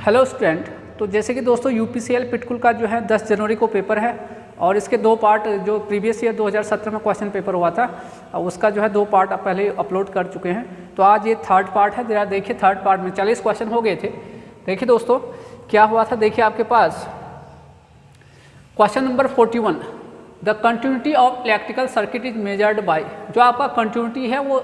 Hello student, तो जैसे कि दोस्तों यूपीसीएल पिटकुल का जो है 10 जनवरी को पेपर है और इसके दो पार्ट जो प्रीवियस ईयर 2017 में क्वेश्चन पेपर हुआ था उसका जो है 2 पार्ट पहले अपलोड कर चुके हैं। तो आज ये थर्ड पार्ट है। जरा देखिए, थर्ड पार्ट में 40 क्वेश्चन हो गए थे। देखिए दोस्तों क्या हुआ था, देखिए आपके पास question number 41, the continuity of electrical circuit is measured by. जो आपका कंटिन्यूटी है वो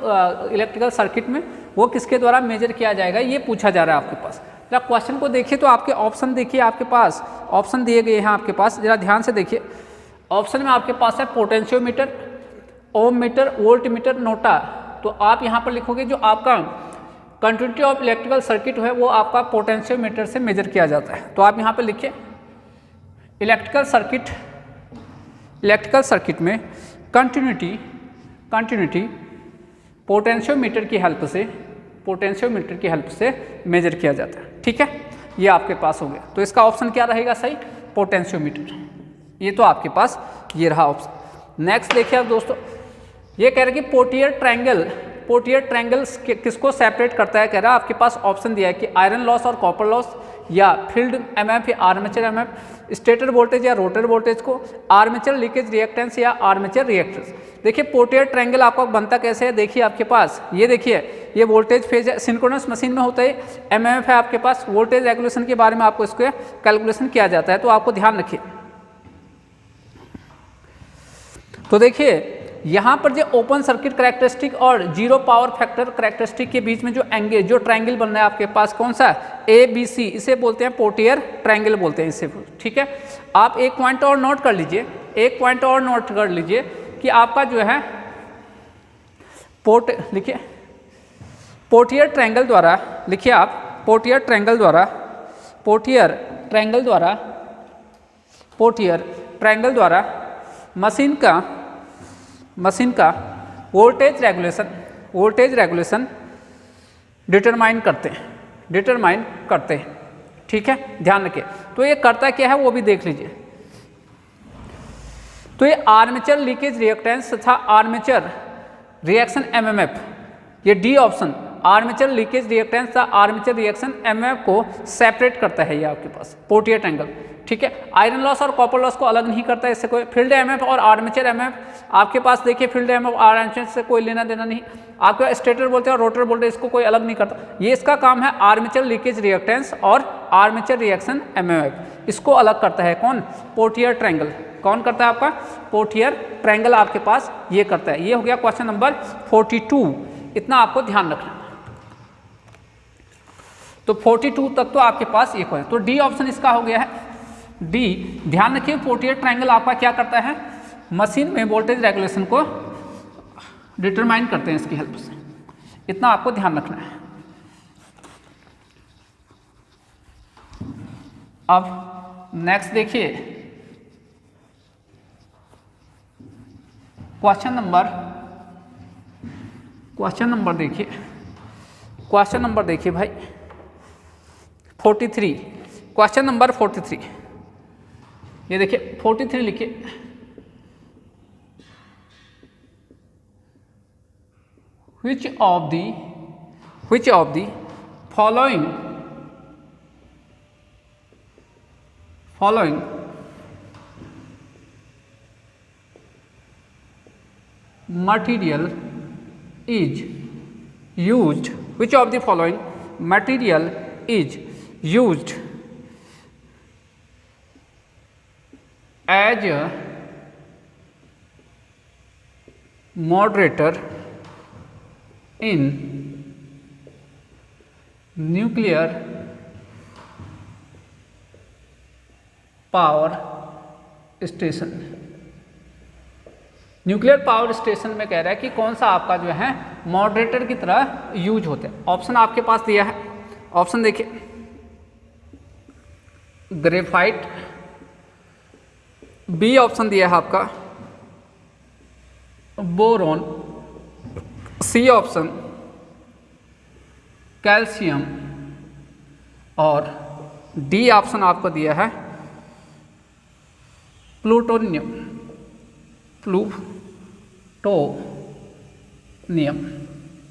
इलेक्ट्रिकल सर्किट में वो किसके द्वारा मेजर किया जाएगा, ये पूछा जा रहा है आपके पास। जरा क्वेश्चन को देखिए तो आपके ऑप्शन देखिए, आपके पास ऑप्शन दिए गए हैं आपके पास, जरा ध्यान से देखिए। ऑप्शन में आपके पास है पोटेंशियोमीटर, ओम मीटर, वोल्ट मीटर, नोटा। तो आप यहाँ पर लिखोगे जो आपका कंटिन्यूटी ऑफ इलेक्ट्रिकल सर्किट है वो आपका पोटेंशियोमीटर से मेजर किया जाता है। तो आप यहाँ पर लिखिए इलेक्ट्रिकल सर्किट में कंटिन्यूटी पोटेंशियोमीटर की हेल्प से मेजर किया जाता है। ठीक है, ये आपके पास हो गया। तो इसका ऑप्शन क्या रहेगा सही, पोटेंशियोमीटर। ये तो आपके पास ये रहा ऑप्शन। नेक्स्ट देखिए आप दोस्तों, ये कह रहे हैं कि पोर्टियर ट्रायंगल किसको सेपरेट करता है। कह रहा है आपके पास ऑप्शन दिया है कि आयरन लॉस और कॉपर लॉस, या फील्ड एमएफ या आर्मेचर एमएफ, स्टेटर वोल्टेज या रोटर वोल्टेज को, आर्मेचर लीकेज रिएक्टेंस या आर्मेचर रिएक्टेंस। देखिए पोर्टियर ट्रायंगल आपका बनता कैसे है, देखिए आपके पास ये देखिए, ये वोल्टेज फेज है, सिंक्रोनस मशीन में होता है, एमएफ है आपके पास, वोल्टेज रेगुलेशन के बारे में आपको इसको कैलकुलेशन किया जाता है। तो आपको ध्यान रखिए। तो देखिए यहाँ पर जो ओपन सर्किट करैक्टरिस्टिक और जीरो पावर फैक्टर करैक्टरिस्टिक के बीच में जो ट्रायंगल बन रहा है आपके पास, कौन सा, ABC, इसे बोलते हैं पोर्टियर ट्रायंगल बोलते हैं इसे। ठीक है, आप एक पॉइंट और नोट कर लीजिए, कि आपका जो है लिखिए पोर्टियर ट्रायंगल द्वारा, लिखिए आप पोर्टियर ट्रायंगल द्वारा मशीन का वोल्टेज रेगुलेशन डिटरमाइन करते हैं। ठीक है, ध्यान रखिए। तो ये करता क्या है वो भी देख लीजिए। तो ये आर्मेचर लीकेज रिएक्टेंस तथा आर्मेचर रिएक्शन एमएमएफ, ये D option, armature leakage reactance तथा आर्मेचर रिएक्शन एमएमएफ को सेपरेट करता है ये आपके पास पोर्टियर ट्रायंगल। ठीक है, आयरन लॉस और कॉपर लॉस को अलग नहीं करता है इससे कोई। फील्ड एमएफ और आर्मेचर एमएफ आपके पास देखिए, फील्ड एमएफ और आर्मेचर से कोई लेना देना नहीं। आपके स्टेटर बोलते हैं और रोटर बोलते हैं, इसको कोई अलग नहीं करता। ये इसका काम है आर्मेचर लीकेज रिएक्टेंस और आर्मेचर रिएक्शन एमएमएफ, इसको अलग करता है कौन, पोर्टियर ट्रायंगल। कौन करता है आपका, पोर्टियर ट्रायंगल आपके पास ये करता है। ये हो गया क्वेश्चन नंबर 42, इतना आपको ध्यान रखना। तो 42 तक तो आपके पास ये क्वेश्चन, तो डी ऑप्शन इसका हो गया है डी। ध्यान रखिए पोर्टियर ट्रायंगल आपका क्या करता है, मशीन में वोल्टेज रेगुलेशन को डिटरमाइन करते हैं इसकी हेल्प से, इतना आपको ध्यान रखना है। अब नेक्स्ट देखिए क्वेश्चन नंबर देखिए भाई 43, क्वेश्चन नंबर 43। ये देखिए 43 लिखिए, which of the following material is used as a moderator in nuclear power station. Nuclear power station में कह रहा है कि कौन सा आपका जो है मॉडरेटर की तरह यूज होता है। ऑप्शन आपके पास दिया है, ऑप्शन देखिए, ग्रेफाइट, बी ऑप्शन दिया है आपका बोरोन, सी ऑप्शन कैल्शियम, और डी ऑप्शन आपको दिया है प्लूटोनियम, प्लूटोनियम,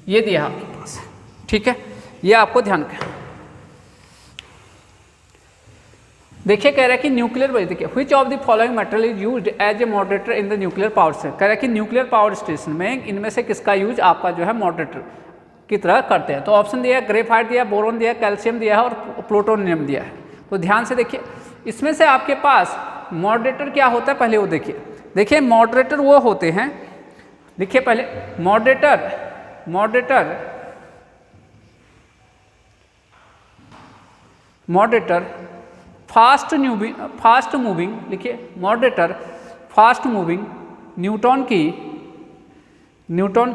ये दिया आपके पास। ठीक है, ये आपको ध्यान रखें। देखिए कह रहा है कि न्यूक्लियर, देखिए which of the following material is used as a moderator in the nuclear power station. कह रहा है कि न्यूक्लियर पावर स्टेशन में इनमें से किसका यूज आपका जो है मॉडरेटर की तरह करते हैं। तो ऑप्शन दिया है ग्रेफाइट दिया, बोरोन दिया, कैल्शियम दिया है और प्लूटोनियम दिया है। तो ध्यान से देखिए इसमें से आपके पास मॉडरेटर क्या होता है पहले वो देखिए। देखिए मॉडरेटर वो होते हैं, देखिए पहले मॉडरेटर फास्ट मूविंग लिखिए, मॉडरेटर फास्ट मूविंग न्यूट्रॉन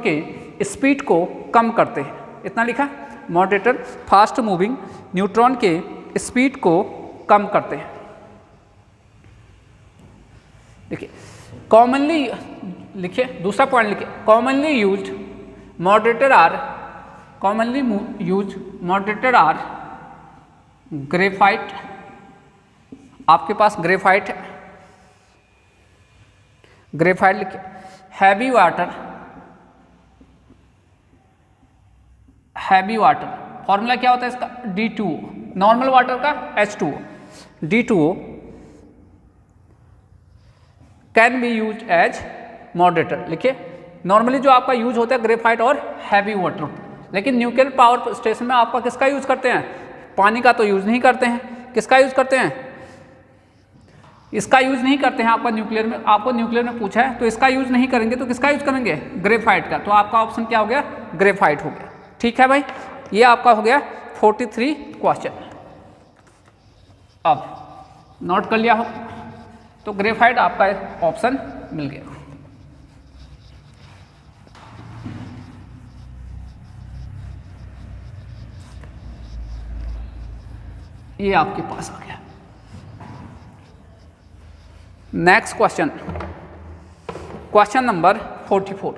के स्पीड को कम करते हैं। इतना लिखा, मॉडरेटर फास्ट मूविंग न्यूट्रॉन के स्पीड को कम करते हैं। देखिए कॉमनली लिखिए, दूसरा पॉइंट लिखिए, commonly used moderator are graphite, आपके पास ग्रेफाइट है, ग्रेफाइट लिखिए, हैवी वाटर, फॉर्मूला क्या होता है इसका D2O, नॉर्मल वाटर का H2O, D2O can be use as moderator. लिखिए नॉर्मली जो आपका यूज होता है ग्रेफाइट और हैवी वाटर, लेकिन न्यूक्लियर पावर स्टेशन में आपका किसका यूज करते हैं, पानी का तो यूज नहीं करते हैं, किसका यूज करते हैं, इसका यूज नहीं करते हैं। आपको न्यूक्लियर में पूछा है तो इसका यूज नहीं करेंगे तो किसका यूज करेंगे, ग्रेफाइट का। तो आपका ऑप्शन क्या हो गया, ग्रेफाइट हो गया। ठीक है भाई, ये आपका हो गया 43 क्वेश्चन। अब नोट कर लिया हो तो ग्रेफाइट आपका ऑप्शन मिल गया। ये आपके पास आ गया। Next question, question number 44।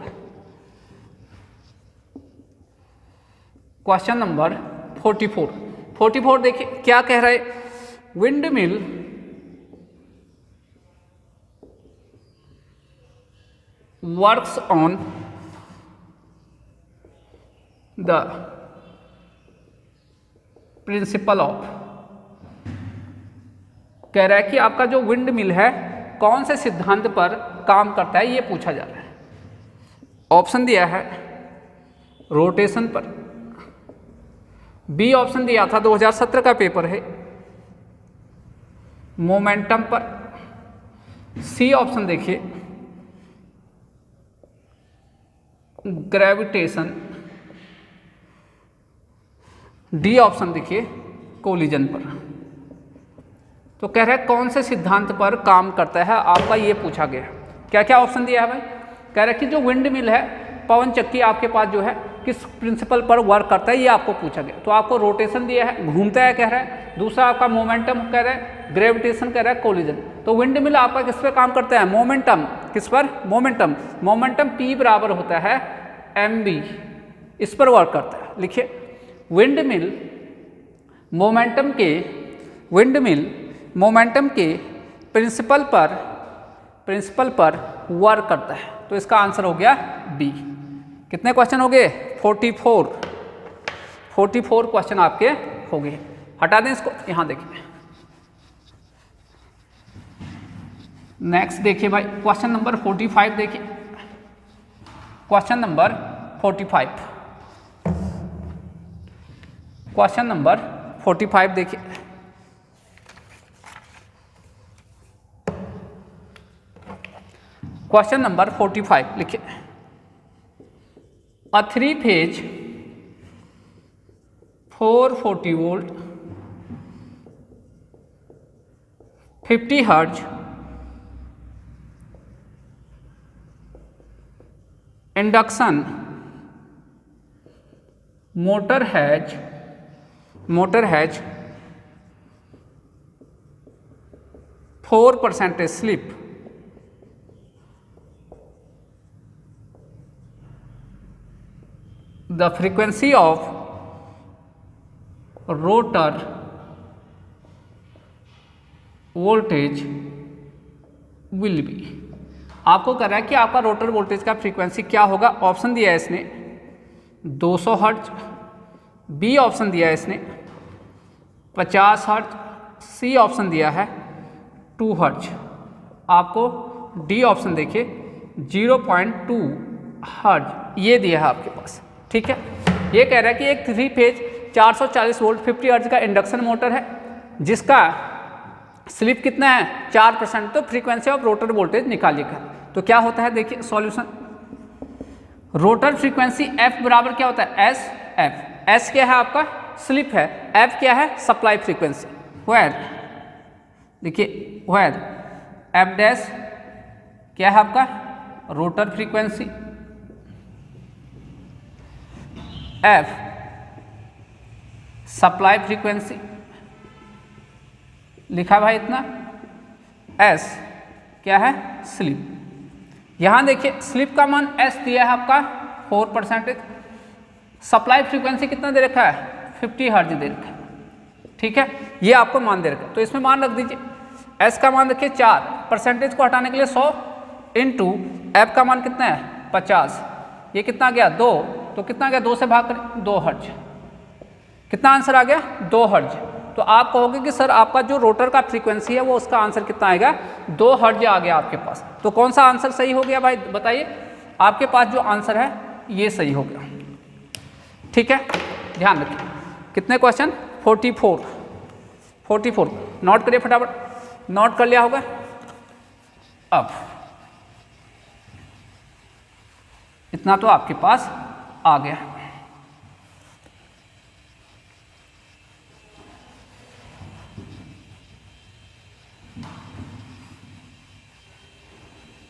Question number 44 देखिए क्या कह रहे, wind mill works on the principle of, कह रहा है कि आपका जो विंड मिल है कौन से सिद्धांत पर काम करता है, ये पूछा जा रहा है। ऑप्शन दिया है रोटेशन पर, बी ऑप्शन दिया था 2017 का पेपर है मोमेंटम पर, सी ऑप्शन देखिए ग्रेविटेशन, डी ऑप्शन देखिए कोलिजन पर। तो कह रहा है कौन से सिद्धांत पर काम करता है, आपका ये पूछा गया। क्या क्या ऑप्शन दिया है भाई, कह रहा है कि जो विंड मिल है, पवन चक्की आपके पास जो है किस प्रिंसिपल पर वर्क करता है, ये आपको पूछा गया। तो आपको रोटेशन दिया है, घूमता है कह रहा है, दूसरा आपका मोमेंटम कह रहा है, ग्रेविटेशन कह रहा है, कोलिजन। तो विंड मिल आपका किस पर काम करता है, मोमेंटम, किस पर, मोमेंटम P बराबर होता है mv, इस पर वर्क करता है। लिखिए विंड मिल मोमेंटम के प्रिंसिपल पर वर्क करता है। तो इसका आंसर हो गया बी। कितने क्वेश्चन हो गए, 44 क्वेश्चन आपके हो गए। हटा दें इसको, यहां देखिए। नेक्स्ट देखिए भाई क्वेश्चन नंबर 45 देखिए, क्वेश्चन नंबर 45 देखिए। क्वेश्चन नंबर 45 लिखिए, अ 3-phase 440 volt 50 hertz induction motor has 4% slip, the frequency of rotor voltage will be। आपको कह रहा है कि आपका रोटर वोल्टेज का फ्रीक्वेंसी क्या होगा। ऑप्शन दिया है इसने 200 हर्ट्ज, बी ऑप्शन दिया है इसने 50 हर्ट्ज, सी ऑप्शन दिया है 2 हर्ज, आपको डी ऑप्शन देखिए 0.2 हर्ज ये दिया है आपके पास। ठीक है, ये कह रहा है कि एक 3 फेज 440 वोल्ट 50 हर्ज का इंडक्शन मोटर है जिसका स्लिप कितना है 4%, तो फ्रीक्वेंसी ऑफ रोटर वोल्टेज निकालिएगा। तो क्या होता है देखिए सॉल्यूशन, रोटर फ्रीक्वेंसी एफ बराबर क्या होता है एस एफ। एस क्या है आपका स्लिप है, एफ क्या है सप्लाई फ्रीक्वेंसी, वेयर देखिए वेयर एफ डैश क्या है आपका rotor frequency, F supply frequency लिखा भाई इतना, एस क्या है स्लिप। यहां देखिए स्लिप का मान एस दिया है आपका 4%, सप्लाई फ्रीक्वेंसी कितना दे रखा है 50 हर्ज दे रखा है। ठीक है, ये आपको मान दे रखा है, तो इसमें मान रख दीजिए। एस का मान देखिए 4, परसेंटेज को हटाने के लिए 100 इंटू एफ का मान कितना है 50, ये कितना गया 2, तो कितना गया 2 से भाग करें 2 हर्ज, कितना आंसर आ गया 2 हर्ज। तो आप कहोगे कि सर आपका जो रोटर का फ्रीक्वेंसी है वो उसका आंसर कितना आएगा 2 हर्ज आ गया आपके पास। तो कौन सा आंसर सही हो गया भाई बताइए, आपके पास जो आंसर है ये सही हो गया। ठीक है, ध्यान रखिए कितने क्वेश्चन 44 नोट करिए फटाफट, नोट कर लिया होगा। अब इतना तो आपके पास आ गया।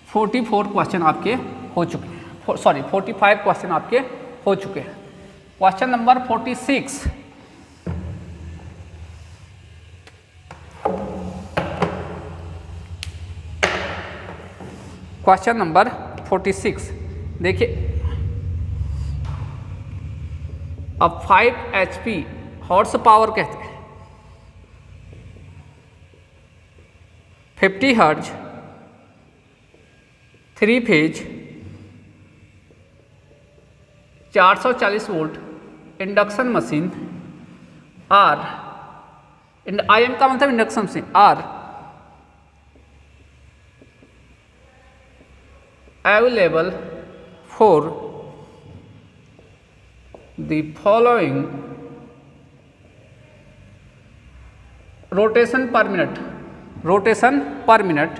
फोर्टी 44 क्वेश्चन आपके हो चुके हैं, सॉरी 45 क्वेश्चन आपके हो चुके हैं। क्वेश्चन नंबर 46, क्वेश्चन नंबर 46 देखिए, अब 5 HP हॉर्स पावर कहते हैं, 50 hertz 3 phase 440 volt induction machine are, IM का मतलब induction machine are available for the following rotation per minute,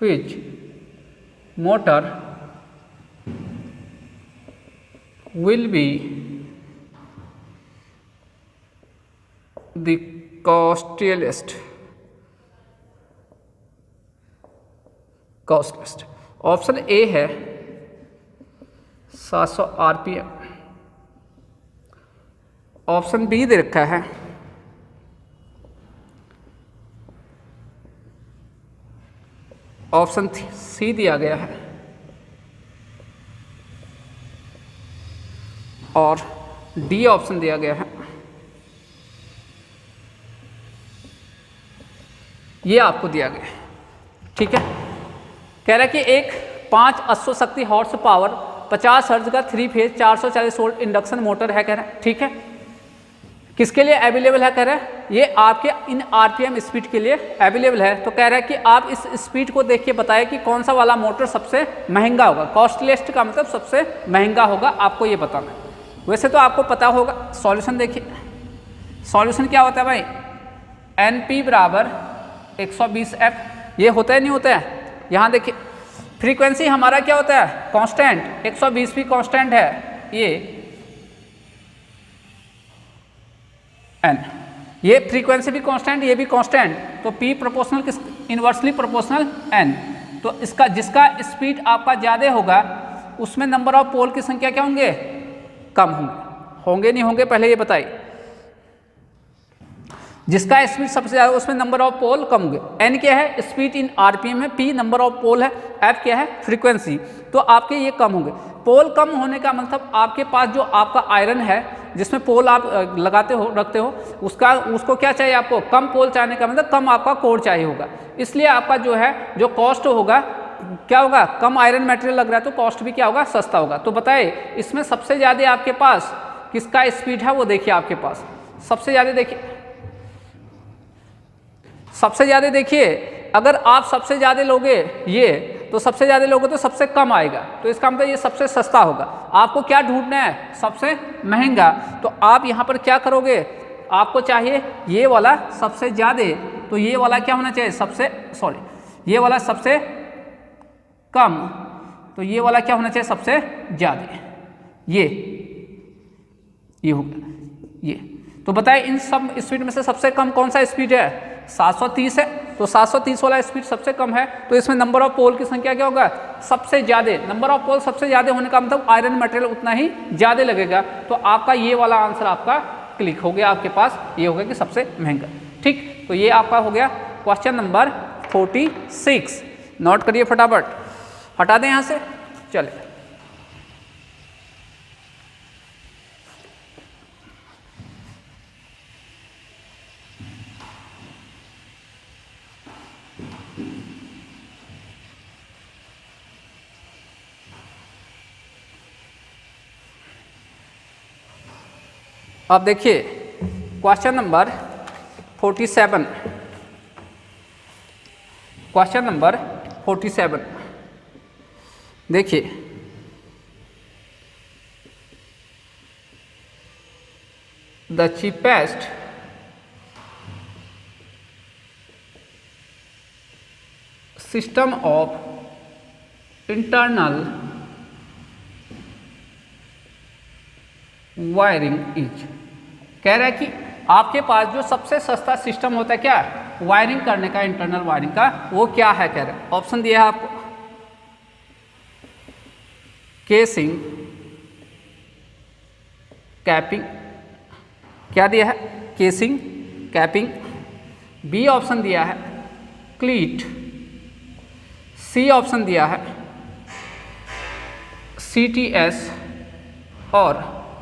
which motor will be the costliest? Option A है 700 RPM, option B दे रखा है option C दिया गया है और डी ऑप्शन दिया गया है। ये आपको दिया गया है। ठीक है, कह रहा है कि एक 5 अश्व शक्ति हॉर्स पावर 50 हर्ज का 3 फेज 440 वोल्ट इंडक्शन मोटर है कह रहा है। ठीक है, किसके लिए अवेलेबल है कह रहा है, ये आपके इन आरपीएम स्पीड के लिए अवेलेबल है। तो कह रहा है कि आप इस स्पीड को देख के बताएं कि कौन सा वाला मोटर सबसे महंगा होगा। कॉस्टलीस्ट का मतलब सबसे महंगा होगा, आपको ये बताना है। वैसे तो आपको पता होगा। सॉल्यूशन देखिए, सॉल्यूशन क्या होता है भाई, NP बराबर 120F, ये होता है नहीं होता है। यहाँ देखिए फ्रीक्वेंसी हमारा क्या होता है कांस्टेंट, 120 भी कांस्टेंट है, ये N, ये फ्रीक्वेंसी भी कांस्टेंट, ये भी कांस्टेंट, तो P प्रोपोर्शनल किस, इनवर्सली प्रोपोर्शनल N। तो इसका जिसका स्पीड आपका ज़्यादा होगा उसमें नंबर ऑफ पोल की संख्या क्या होंगे, कम होंगे नहीं होंगे पहले ये बताइए। जिसका स्पीड सबसे ज़्यादा उसमें नंबर ऑफ पोल कम होंगे। N क्या है स्पीड इन RPM है, P नंबर ऑफ पोल है, F क्या है फ्रीक्वेंसी, तो आपके ये कम होंगे। पोल कम होने का मतलब आपके पास जो आपका आयरन है जिसमें पोल आप लगाते हो रखते हो उसको क्या चाहिए आपको, कम पोल चाहने का मतलब कम आपका कोर चाहिए होगा। इसलिए आपका जो है जो कॉस्ट होगा क्या होगा, कम आयरन मटेरियल लग रहा है तो कॉस्ट भी क्या होगा, सस्ता होगा। तो बताइए इसमें सबसे ज़्यादा आपके पास किसका स्पीड है वो देखिए आपके पास। सबसे ज़्यादा देखिए, सबसे ज़्यादा देखिए, अगर आप सबसे ज़्यादा लोगे ये, तो सबसे ज़्यादा लोगे तो सबसे कम आएगा, तो इसका मतलब ये सबसे सस्ता होगा। आपको क्या ढूंढना है? सबसे महंगा। तो आप यहाँ पर क्या करोगे, आपको चाहिए ये वाला सबसे ज़्यादा, तो ये वाला क्या होना चाहिए? सबसे, सॉरी, ये वाला सबसे कम, तो ये वाला क्या होना चाहिए? सबसे ज़्यादा। ये हो गया ये। तो बताए इन सब स्पीड में से सबसे कम कौन सा स्पीड है? 730 है, तो 730 वाला स्पीड सबसे कम है, तो इसमें नंबर ऑफ पोल की संख्या क्या होगा? सबसे ज़्यादा। नंबर ऑफ पोल सबसे ज़्यादा होने का मतलब आयरन मटेरियल उतना ही ज़्यादा लगेगा, तो आपका ये वाला आंसर आपका क्लिक हो गया, आपके पास ये हो गया कि सबसे महंगा। ठीक, तो ये आपका हो गया क्वेश्चन नंबर 46। नोट करिए फटाफट, हटा दें यहाँ से, चले। अब देखिए क्वेश्चन नंबर 47, क्वेश्चन नंबर 47 देखिए, the cheapest system of internal wiring is, कह रहा है कि आपके पास जो सबसे सस्ता सिस्टम होता है क्या वायरिंग करने का, इंटरनल वायरिंग का, वो क्या है? कह रहे हैं, ऑप्शन दिया है आपको, केसिंग, कैपिंग, क्या दिया है? Casing, capping. बी ऑप्शन दिया है क्लीट, सी ऑप्शन दिया है CTS और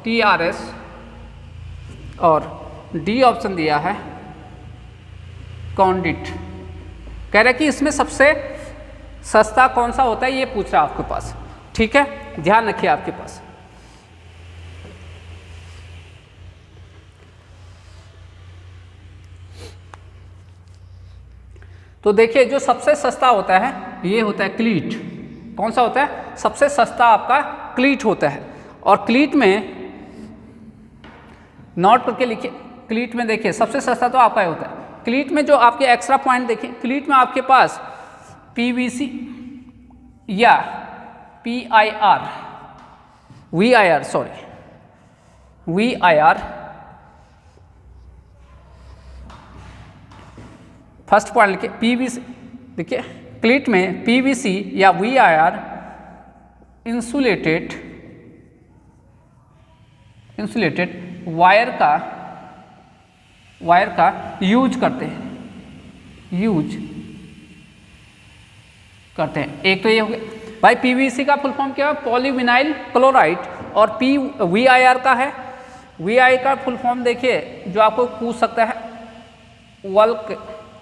TRS, और डी ऑप्शन दिया है कॉन्डिट। कह रहा है कि इसमें सबसे सस्ता कौन सा होता है, ये पूछ रहा है आपके पास। ठीक है, ध्यान रखिए आपके पास। तो देखिए जो सबसे सस्ता होता है ये होता है क्लीट। कौन सा होता है? सबसे सस्ता आपका क्लीट होता है। और क्लीट में नोट करके लिखिए, क्लीट में देखिए सबसे सस्ता तो आपका ही होता है। क्लीट में जो आपके एक्स्ट्रा पॉइंट देखिए, क्लीट में आपके पास PVC या VIR, फर्स्ट पॉइंट लिखिए PVC, देखिए क्लीट में PVC या VIR इंसुलेटेड वायर का यूज करते हैं, एक तो ये हो गया भाई। PVC का फुल फॉर्म क्या है? Polyvinyl chloride. और VIR का है, VI का फुल फॉर्म देखिए जो आपको पूछ सकता है,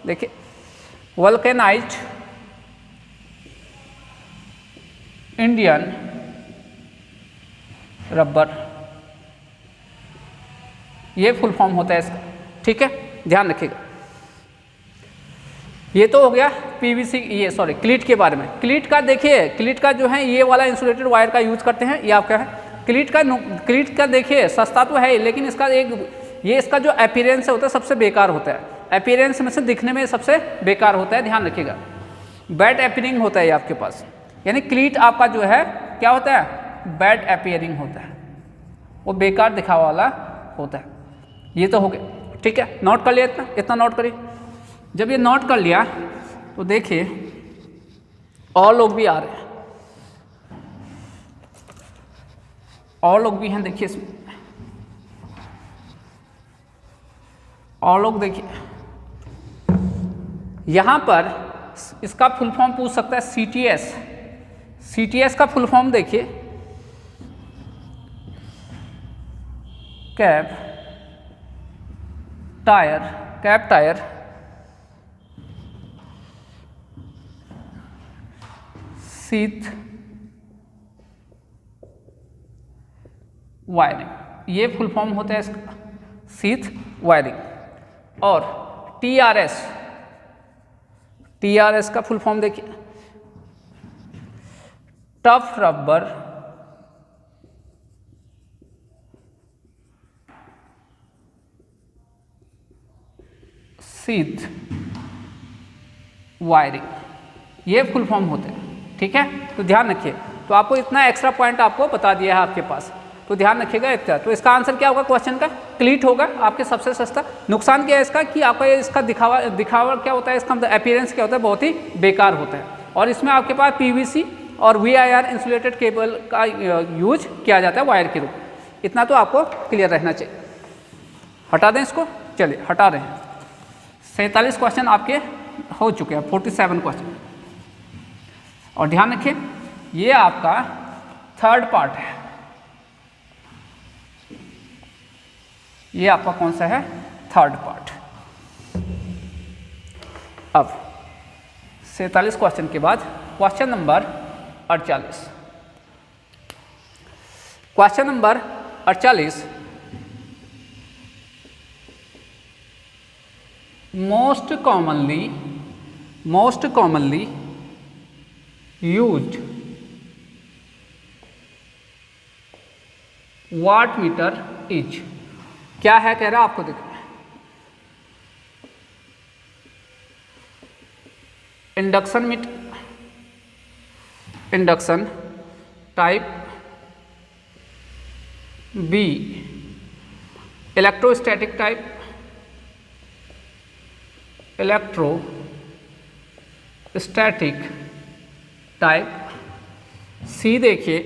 देखिए वल्केनाइज्ड इंडियन रबर, ये फुल फॉर्म होता है इसका। ठीक है, ध्यान रखिएगा। ये तो हो गया PVC, क्लीट के बारे में। क्लीट का देखिए, क्लीट का जो है ये वाला इंसुलेटेड वायर का यूज करते हैं, ये आपका है क्लीट का देखिए सस्ता तो है, लेकिन इसका इसका जो अपीयरेंस होता है सबसे बेकार होता है। अपीयरेंस में से दिखने में सबसे बेकार होता है, ध्यान रखिएगा। बैड अपीयरिंग होता है ये आपके पास, यानी क्लीट आपका जो है क्या होता है? बैड अपीयरिंग होता है, वो बेकार दिखावा वाला होता है। ये तो हो गया, ठीक है, नोट कर लिया, इतना नोट करिए। जब ये नोट कर लिया तो देखिए और लोग भी आ रहे हैं, और लोग भी हैं, देखिए इसमें और लोग देखिए यहाँ पर इसका फुल फॉर्म पूछ सकता है CTS का फुल फॉर्म देखिए कैप टायर शीथ वायरिंग। ये फुल फॉर्म होता है इसका शीथ वायरिंग। और TRS, TRS का फुल फॉर्म देखिए, टफ रबर शीथ वायरिंग, ये फुल फॉर्म होते हैं। ठीक है, तो ध्यान रखिए। तो आपको इतना एक्स्ट्रा पॉइंट आपको बता दिया है आपके पास, तो ध्यान रखिएगा इतना। तो इसका आंसर क्या होगा क्वेश्चन का? क्लीट होगा आपके सबसे सस्ता। नुकसान क्या है इसका कि आपका इसका दिखावा क्या होता है, इसका अपीयरेंस क्या होता है, बहुत ही बेकार होता है। और इसमें आपके पास PVC और VIR इंसुलेटेड केबल का यूज किया जाता है वायर के रूप में। इतना तो आपको क्लियर रहना चाहिए। हटा दें इसको, चलिए हटा रहे हैं। 47 क्वेश्चन आपके हो चुके हैं, 47 क्वेश्चन। और ध्यान रखिए ये आपका थर्ड पार्ट है। ये आपका कौन सा है? Third part. अब 47 क्वेश्चन के बाद question number 48। Question number 48, most commonly used watt meter is. क्या है कह रहा है आपको देखो, induction type B, electrostatic type, electrostatic type, C देखिए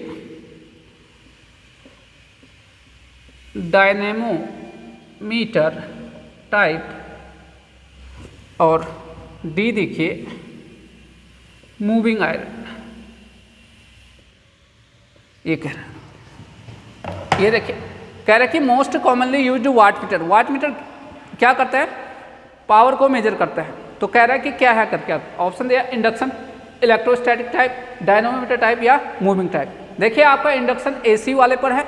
डायनेमोमीटर टाइप, और डी देखिए मूविंग आयरन। ये कह रहा है, ये देखिए कह रहा है कि most commonly used watt meter. Watt meter क्या करता है? पावर को मेजर करता है। तो कह रहा है कि क्या है करके ऑप्शन दिया, induction, electrostatic type, dynamometer type या मूविंग टाइप। देखिए आपका इंडक्शन AC वाले पर है।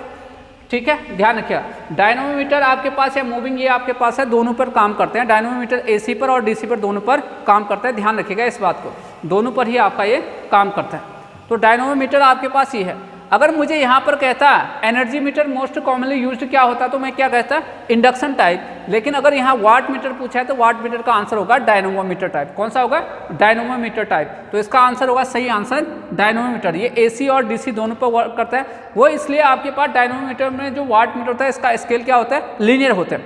ठीक है, ध्यान रखिए। डायनेमोमीटर आपके पास है, मूविंग ये आपके पास है, दोनों पर काम करते हैं। डायनेमोमीटर AC पर और DC पर दोनों पर काम करता है। ध्यान रखिएगा इस बात को, दोनों पर ही आपका ये काम करता है। तो डायनेमोमीटर आपके पास ही है। अगर मुझे यहाँ पर कहता energy meter most commonly used क्या होता तो मैं क्या कहता? Induction type. लेकिन अगर यहाँ वाट मीटर पूछा है तो वाट मीटर का आंसर होगा डायनेमोमीटर टाइप। कौन सा होगा? Dynamometer type. तो इसका आंसर होगा, सही आंसर डायनेमोमीटर। ये AC और DC दोनों पर वर्क करता है। वो इसलिए आपके पास डायनेमोमीटर में जो वाट मीटर होता है इसका स्केल क्या होता है? लीनियर होता है।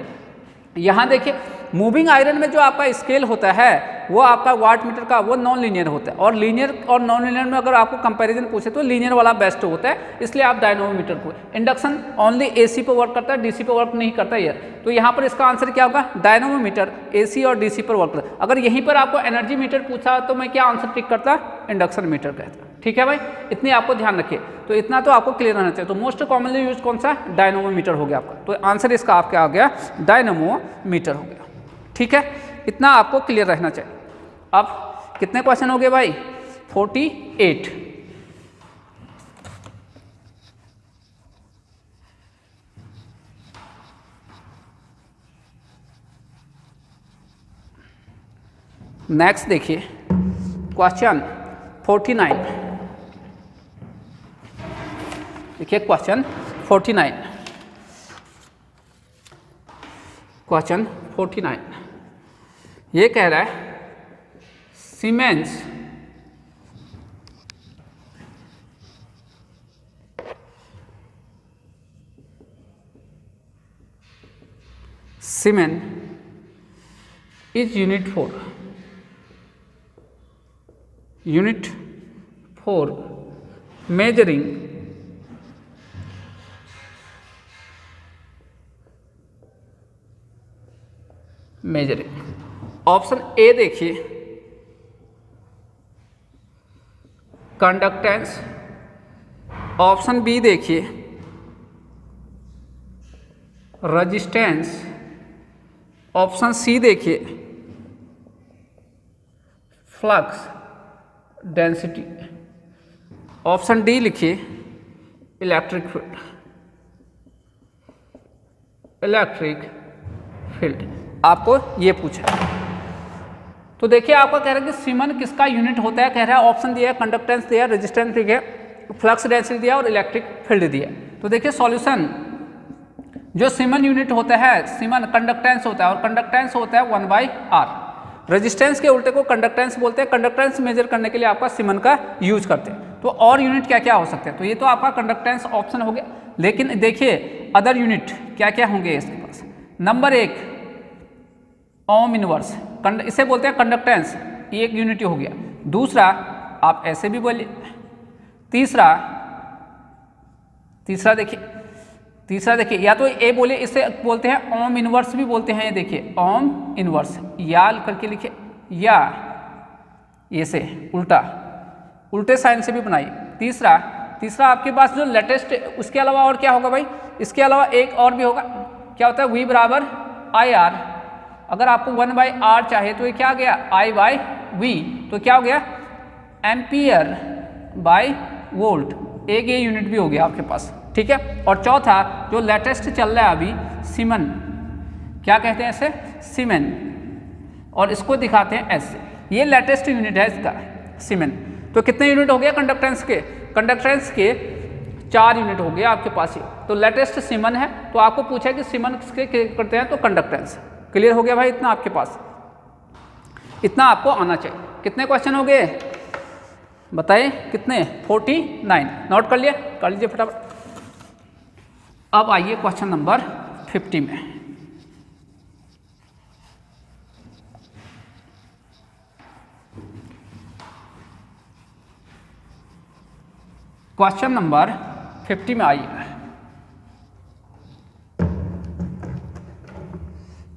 यहाँ देखिए मूविंग आयरन में जो आपका स्केल होता है वो आपका वाट मीटर का वो नॉन लीनियर होता है। और लीनियर और नॉन लीनियर में अगर आपको कंपैरिजन पूछे तो लीनियर वाला बेस्ट होता है, इसलिए आप डायनेमोमीटर को। इंडक्शन ओनली AC पर वर्क करता है, DC पर वर्क नहीं करता यार। तो यहाँ पर इसका आंसर क्या होगा? डायनेमोमीटर AC और DC पर वर्क करता है। अगर यहीं पर आपको एनर्जी मीटर पूछा तो मैं क्या आंसर टिक करता? इंडक्शन मीटर कहता। ठीक है भाई, इतनी आपको ध्यान रखिए। तो इतना तो आपको क्लियर रहना चाहिए। तो मोस्ट कॉमनली यूज कौन सा? डायनेमोमीटर हो गया आपका। तो आंसर इसका आपका आ गया डायनेमोमीटर हो गया। ठीक है, इतना आपको क्लियर रहना चाहिए। अब कितने क्वेश्चन हो गए भाई? 48। नेक्स्ट देखिए क्वेश्चन 49। देखिए क्वेश्चन 49। क्वेश्चन 49 ये कह रहा है siemens is unit for measuring option A देखिए कंडक्टेंस, ऑप्शन बी देखिए रेजिस्टेंस, ऑप्शन सी देखिए फ्लक्स डेंसिटी, ऑप्शन डी लिखिए इलेक्ट्रिक फील्ड। इलेक्ट्रिक फील्ड, आपको ये पूछा। तो देखिए आपका कह रहा है कि सीमन किसका यूनिट होता है, कह रहा है ऑप्शन दिया है, कंडक्टेंस दिया है, रेजिस्टेंस दिया है, फ्लक्स डेंसिटी दिया और इलेक्ट्रिक फील्ड दिया है। तो देखिए सॉल्यूशन, जो सीमन यूनिट होता है, सीमन कंडक्टेंस होता है और कंडक्टेंस होता है 1/r। रेजिस्टेंस के उल्टे को कंडक्टेंस बोलते हैं। कंडक्टेंस मेजर करने के लिए आपका सीमन का यूज करते हैं। तो और यूनिट क्या क्या हो सकते हैं, तो ये तो आपका कंडक्टेंस ऑप्शन हो गया। लेकिन देखिए अदर यूनिट क्या क्या होंगे इसके पास। नंबर 1 ओम इनवर्स, इसे बोलते हैं कंडक्टेंस, ये एक यूनिट हो गया। दूसरा आप ऐसे भी बोलिए, तीसरा देखिए या तो ए बोले, इसे बोलते हैं ओम इनवर्स भी बोलते हैं। ये देखिए ओम इनवर्स, या करके लिखिए, या ऐसे उल्टे साइन से भी बनाइए। तीसरा आपके पास जो लेटेस्ट, उसके अलावा और क्या होगा भाई, इसके अलावा एक और भी होगा, क्या होता है V बराबर IR। अगर आपको 1/r चाहिए तो ये क्या आ गया I/V, तो क्या हो गया एम्पियर बाय वोल्ट, एक ये यूनिट भी हो गया आपके पास, ठीक है। और चौथा जो लेटेस्ट चल रहा है अभी, सीमन, क्या कहते हैं इसे, सीमेन, और इसको दिखाते हैं ऐसे, ये लेटेस्ट यूनिट है इसका सीमेन। तो कितने यूनिट हो गया कंडक्टेंस के 4 यूनिट हो गया आपके पास ये। तो लेटेस्ट सीमन है, तो आपको पूछा कि सीमन किसके करते हैं, तो कंडक्टेंस। क्लियर हो गया भाई, इतना आपके पास, इतना आपको आना चाहिए। कितने क्वेश्चन हो गए बताइए, कितने, 49। नोट कर लिया, कर लीजिए फटाफट। अब आइए क्वेश्चन नंबर 50 में। क्वेश्चन नंबर 50 में आइए।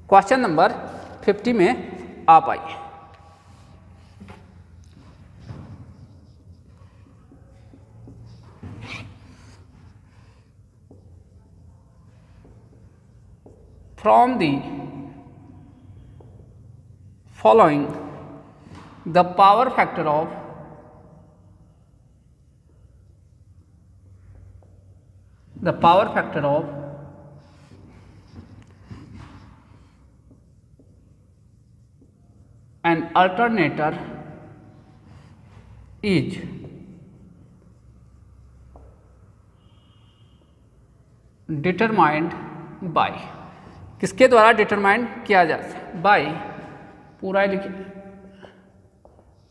क्वेश्चन नंबर 50 में आप आइए। From the following, the power factor of an alternator is determined by, किसके द्वारा डिटरमाइन किया जाता है, बाय, पूरा लिखिए,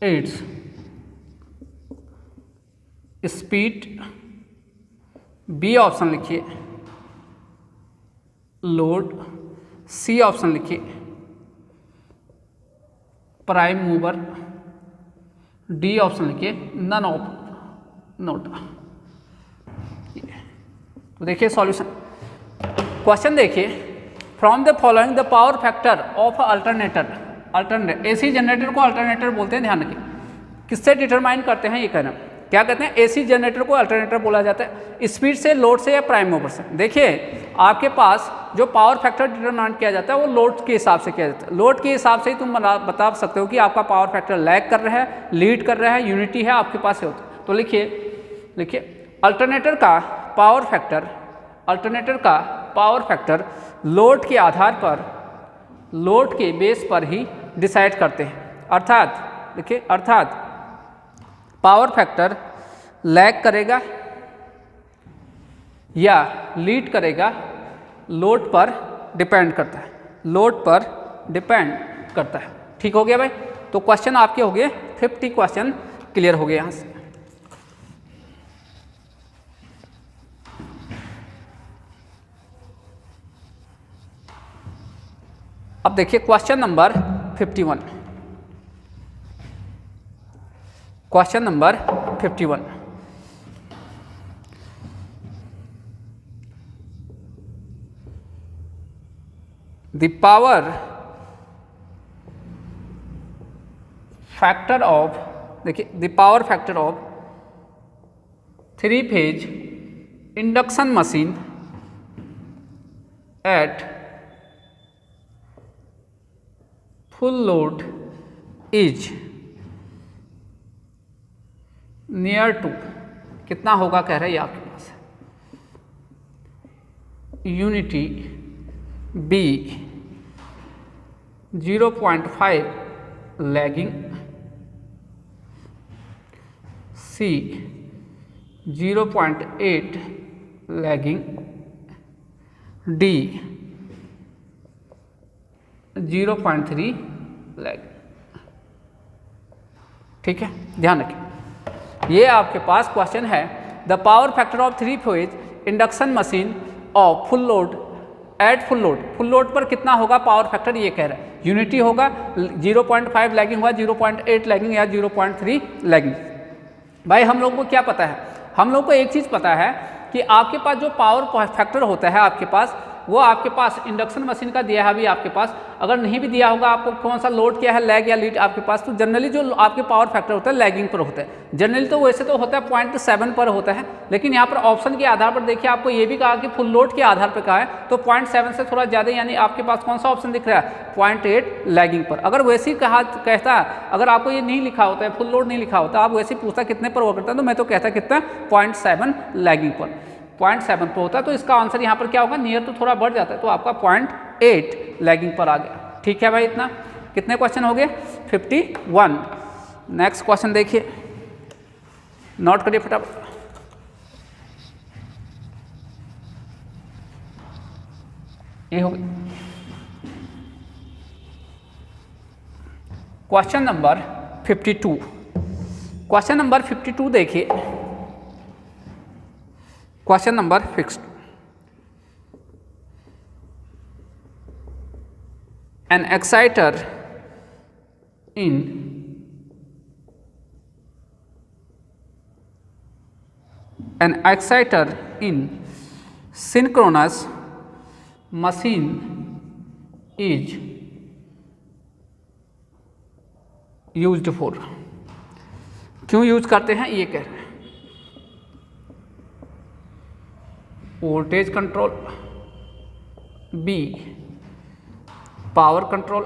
इट्स स्पीड, बी ऑप्शन लिखिए, लोड, सी ऑप्शन लिखिए, प्राइम मूवर, डी ऑप्शन लिखिए, नन ऑफ नोट। तो देखिए सॉल्यूशन, क्वेश्चन देखिए, from the following the power factor of alternator, AC generator को अल्टरनेटर बोलते हैं, ध्यान रखिए। किससे डिटरमाइन करते हैं, ये कहना क्या कहते हैं, एसी जनरेटर को अल्टरनेटर बोला जाता है। स्पीड से, लोड से या प्राइम मूवर से। देखिए आपके पास जो पावर फैक्टर डिटरमाइन किया जाता है वो लोड के हिसाब से किया जाता है। लोड के हिसाब से ही तुम बता सकते हो कि आपका पावर फैक्टर लैग कर रहा है, लीड कर रहा है, यूनिटी है आपके पास, होता है। तो लिखिए अल्टरनेटर का पावर फैक्टर लोड के आधार पर, लोड के बेस पर ही डिसाइड करते हैं। अर्थात पावर फैक्टर लैग करेगा या लीड करेगा, लोड पर डिपेंड करता है, ठीक हो गया भाई। तो क्वेश्चन आपके हो गए 50 क्वेश्चन क्लियर हो गए यहाँ से। अब देखिए question number 51। Question number 51, the power factor of, देखिए the power factor of 3-phase induction machine at full load is near to, कितना होगा कह रहे हैं आपके पास, unity B 0.5 lagging, C 0.8 lagging, D 0.3 lagging. ठीक है, ध्यान रखिए, ये आपके पास क्वेश्चन है। The power factor of 3 phase induction machine of full load at full load, full load पर कितना होगा पावर फैक्टर, ये कह रहा है। यूनिटी होगा, 0.5 लैगिंग होगा, 0.8 लैगिंग या 0.3 लैगिंग। भाई हम लोगों को क्या पता है, हम लोग को एक चीज़ पता है कि आपके पास जो पावर फैक्टर होता है आपके पास, वो आपके पास इंडक्शन मशीन का दिया है अभी आपके पास। अगर नहीं भी दिया होगा आपको कौन सा लोड क्या है, लैग या लीड आपके पास, तो जनरली जो आपके पावर फैक्टर होता है लैगिंग पर होता है। जनरली तो वैसे तो होता है 0.7 पर होता है, लेकिन यहाँ पर ऑप्शन के आधार पर देखिए आपको ये भी कहा कि फुल लोड के आधार पर कहा है, तो 0.7 से थोड़ा ज़्यादा, यानी आपके पास कौन सा ऑप्शन दिख रहा है 0.8 लैगिंग पर। अगर वैसे ही कहता है, अगर आपको ये नहीं लिखा होता है, फुल लोड नहीं लिखा होता, आप वैसे ही पूछता कितने पर वो करता है, तो मैं तो कहता कितना 0.7 लैगिंग पर, 0.7 पर होता है। तो इसका आंसर यहाँ पर क्या होगा, नियर तो थोड़ा बढ़ जाता है, तो आपका 0.8 लैगिंग पर आ गया। ठीक है भाई, इतना कितने क्वेश्चन हो गए 51। नेक्स्ट क्वेश्चन देखिए, नोट करिए फटाफट। ये हो गया क्वेश्चन नंबर 52। क्वेश्चन नंबर 52 देखिए, question number fixed. An exciter in synchronous machine is used for, क्यों यूज करते हैं ये कह रहे हैं। Voltage control, B power control,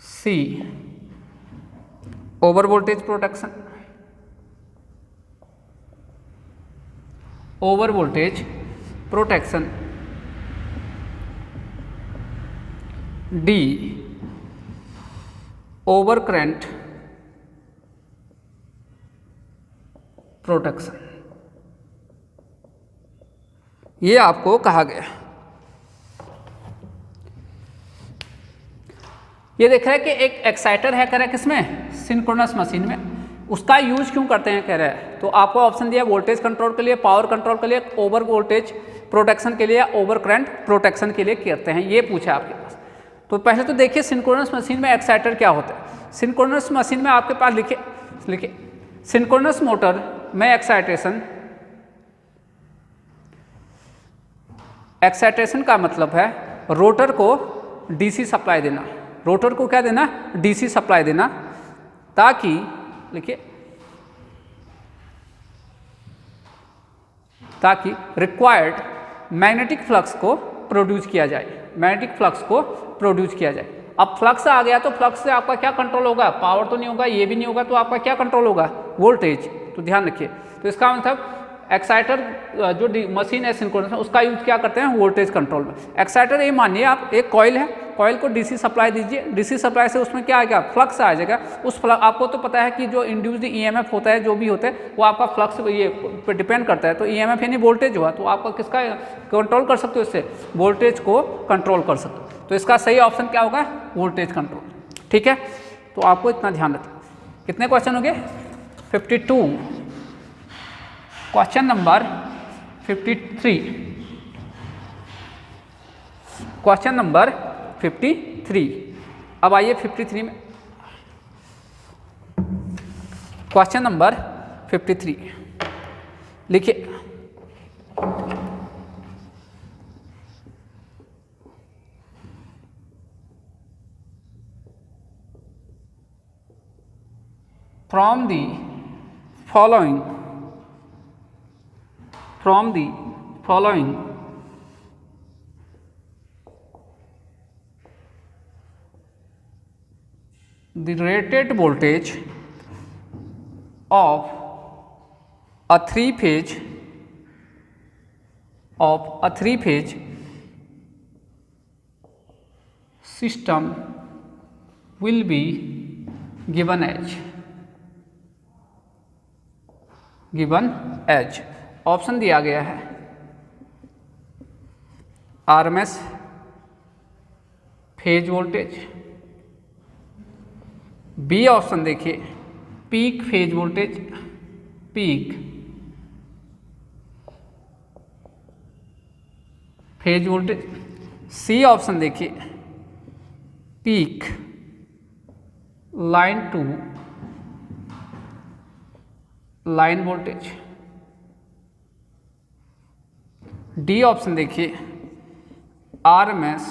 C over voltage protection, over voltage protection, D over current protection. ये आपको कहा गया। ये देख रहा है कि एक एक्साइटर है, कह रहा है किसमें, सिंक्रोनस मशीन में। उसका यूज क्यों करते हैं कह रहा है, तो आपको ऑप्शन दिया वोल्टेज कंट्रोल के लिए, पावर कंट्रोल के लिए, ओवर वोल्टेज प्रोटेक्शन के लिए, ओवर करंट प्रोटेक्शन के लिए करते हैं, ये पूछा आपके पास। तो पहले तो देखिए सिंक्रोनस मशीन में एक्साइटर क्या होता है। सिंक्रोनस मशीन में आपके पास लिखे सिंक्रोनस मोटर में एक्साइटेशन का मतलब है रोटर को डीसी सप्लाई देना, रोटर को क्या देना, डीसी सप्लाई देना, ताकि लिखिए ताकि रिक्वायर्ड मैग्नेटिक फ्लक्स को प्रोड्यूस किया जाए, मैग्नेटिक फ्लक्स को प्रोड्यूस किया जाए। अब फ्लक्स आ गया तो फ्लक्स से आपका क्या कंट्रोल होगा, पावर तो नहीं होगा, ये भी नहीं होगा, तो आपका क्या कंट्रोल होगा, वोल्टेज। तो ध्यान रखिए, तो इसका मतलब एक्साइटर जो मशीन है सिंक्रोनस में, उसका यूज क्या करते हैं, वोल्टेज कंट्रोल में। एक्साइटर ये मानिए आप एक कॉइल है, कॉइल को डीसी सप्लाई दीजिए, डीसी सप्लाई से उसमें क्या आएगा, फ्लक्स आ जाएगा। उस फ्लक्स आपको तो पता है कि जो इंड्यूस्ड ईएमएफ होता है, जो भी होता है, वो आपका फ्लक्स ये पे डिपेंड करता है। तो ईएमएफ यानी वोल्टेज हुआ, तो आपका किसका कंट्रोल कर सकते हो, इससे वोल्टेज को कंट्रोल कर सकते हो। तो इसका सही ऑप्शन क्या होगा, वोल्टेज कंट्रोल। ठीक है, तो आपको इतना ध्यान रखना। कितने क्वेश्चन हो गए, 52। Question number 53, question number 53। अब आइए 53 में, क्वेश्चन नंबर 53 लिखिए। From the following the rated voltage of a three-phase of a three-phase system will be given as option दिया गया है RMS phase voltage, B option देखिए peak phase voltage, peak phase voltage, C option देखिए peak line to line voltage, D option देखिए RMS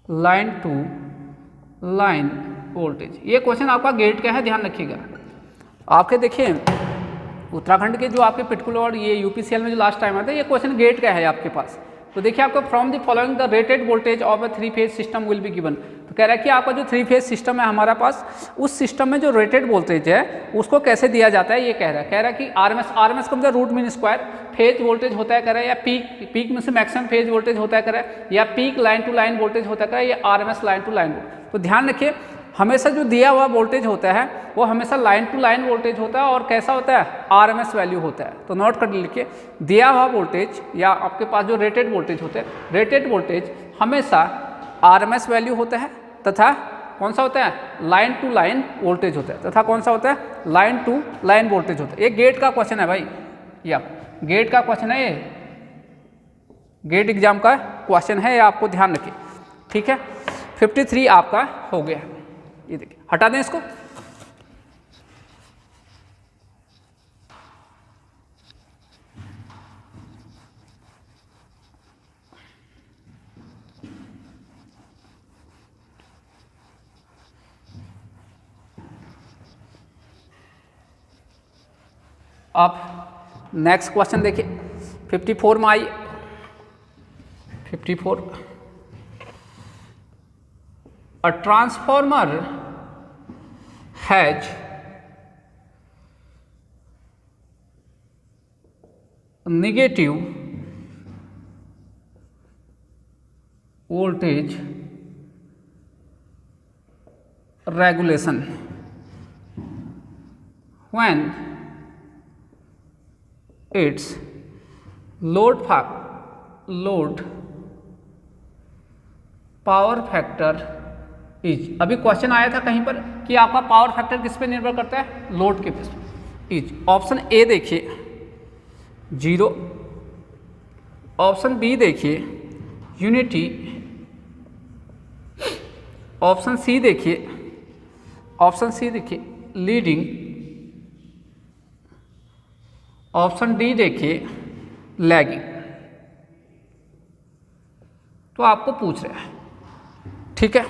line to line voltage. ये question आपका GATE का है, ध्यान रखिएगा। आपके देखिए उत्तराखंड के जो आपके पिटकुल और ये यूपीसीएल में जो लास्ट टाइम आता है, ये क्वेश्चन गेट का है आपके पास। तो देखिए आपको from the following the rated voltage of a three phase system will be given. तो कह रहा है कि आपका जो थ्री फेज सिस्टम है हमारा पास, उस सिस्टम में जो रेटेड वोल्टेज है उसको कैसे दिया जाता है, ये कह रहा है कि आरएमएस का मतलब root mean square, phase voltage होता है कह रहा है, या पीक में से मैक्सिमम फेज वोल्टेज होता है कह रहा है, या peak line to line voltage होता है कह रहा है, या RMS line to line voltage. तो ध्यान रखिए हमेशा जो दिया हुआ वोल्टेज होता है वो हमेशा लाइन टू लाइन वोल्टेज होता है और कैसा होता है, आरएमएस वैल्यू होता है। तो नोट कर लिखिए, दिया हुआ वोल्टेज या आपके पास जो रेटेड वोल्टेज होते हैं, रेटेड वोल्टेज हमेशा आरएमएस वैल्यू होता है तथा कौन सा होता है, लाइन टू लाइन वोल्टेज होता है, तथा कौन सा होता है, लाइन टू लाइन वोल्टेज होता है। ये गेट का क्वेश्चन है भाई, या गेट का क्वेश्चन है, ये गेट एग्जाम का क्वेश्चन है, ये आपको ध्यान रखिए, ठीक है। 53 आपका हो गया, ये देखिए हटा दें इसको। अब नेक्स्ट क्वेश्चन देखिए 54 में आई, 54 A transformer has negative voltage regulation when its load power factor is. अभी क्वेश्चन आया था कहीं पर कि आपका पावर फैक्टर किस पे निर्भर करता है, लोड के बेस पे। इज ऑप्शन ए देखिए 0, ऑप्शन बी देखिए यूनिटी, ऑप्शन सी देखिए लीडिंग, ऑप्शन डी देखिए लैगिंग। तो आपको पूछ रहा है, ठीक है।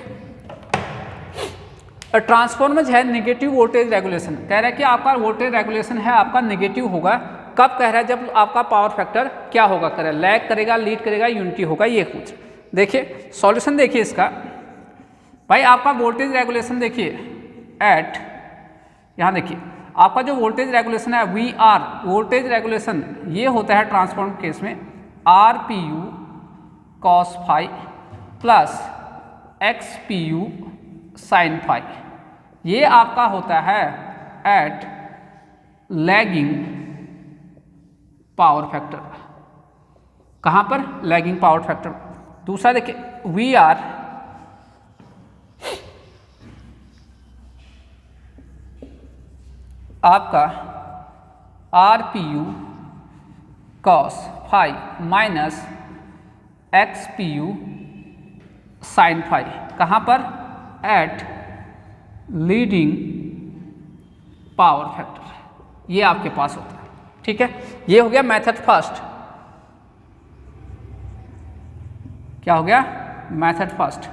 ट्रांसफॉर्मर है नेगेटिव वोल्टेज रेगुलेशन, कह रहा है कि आपका वोल्टेज रेगुलेशन है आपका नेगेटिव होगा, कब कह रहा है, जब आपका पावर फैक्टर क्या होगा, कह रहा है लैग करेगा, लीड करेगा, यूनिटी होगा, ये कुछ। देखिए सॉल्यूशन देखिए इसका भाई, आपका वोल्टेज रेगुलेशन देखिए एट, यहाँ देखिए आपका जो वोल्टेज रेगुलेशन है वी आर, वोल्टेज रेगुलेशन ये होता है ट्रांसफॉर्मर केस में R P U cos phi plus X P U sine phi. ये आपका होता है एट लैगिंग पावर फैक्टर। कहाँ पर, लैगिंग पावर फैक्टर। दूसरा देखिए वी आर आपका R P U cos phi minus X P U sine phi. कहाँ पर, एट लीडिंग पावर फैक्टर। ये आपके पास होता है, ठीक है। ये हो गया मेथड फर्स्ट। क्या हो गया, मेथड फर्स्ट।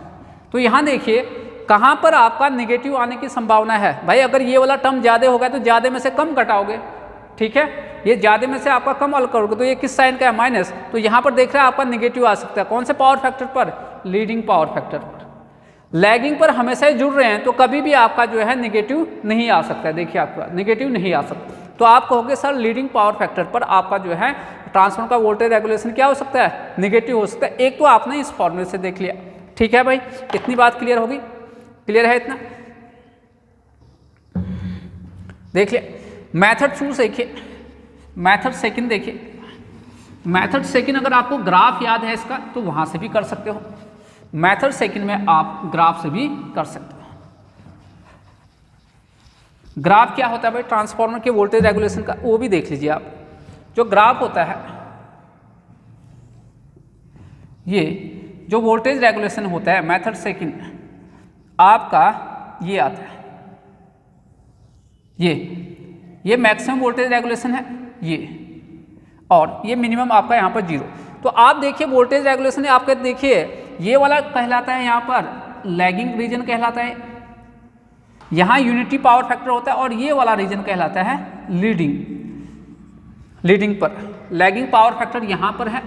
तो यहां देखिए कहां पर आपका नेगेटिव आने की संभावना है भाई, अगर ये वाला टर्म ज्यादा होगा तो ज्यादा में से कम घटाओगे, ठीक है। ये ज्यादा में से आपका कम अलग करोगे तो ये किस साइन का है, माइनस। तो यहां पर देख रहे हैं आपका नेगेटिव आ सकता है, कौन से पावर फैक्टर पर, लीडिंग पावर फैक्टर पर। लैगिंग पर हमेशा जुड़ रहे हैं तो कभी भी आपका जो है नेगेटिव नहीं आ सकता है। देखिए आपका नेगेटिव नहीं आ सकता। तो आप कहोगे सर लीडिंग पावर फैक्टर पर आपका जो है ट्रांसफार्मर का वोल्टेज रेगुलेशन क्या हो सकता है, नेगेटिव हो सकता है। एक तो आपने इस फॉर्मूले से देख लिया, ठीक है भाई, इतनी बात क्लियर होगी, क्लियर है इतना, देख लिया। मेथड चूज देखिए, मेथड सेकंड देखिए, मेथड सेकंड अगर आपको ग्राफ याद है इसका तो वहां से भी कर सकते हो, मेथड सेकंड में आप ग्राफ से भी कर सकते हो। ग्राफ क्या होता है भाई ट्रांसफार्मर के वोल्टेज रेगुलेशन का, वो भी देख लीजिए आप। जो ग्राफ होता है, ये जो वोल्टेज रेगुलेशन होता है मेथड सेकंड आपका ये आता है, ये मैक्सिमम वोल्टेज रेगुलेशन है ये, और ये मिनिमम आपका यहाँ पर 0। तो आप देखिए वोल्टेज रेगुलेशन आपका देखिए ये वाला कहलाता है यहाँ पर लैगिंग रीजन कहलाता है, यहाँ यूनिटी पावर फैक्टर होता है, और ये वाला रीजन कहलाता है लीडिंग पर। लैगिंग पावर फैक्टर यहाँ पर है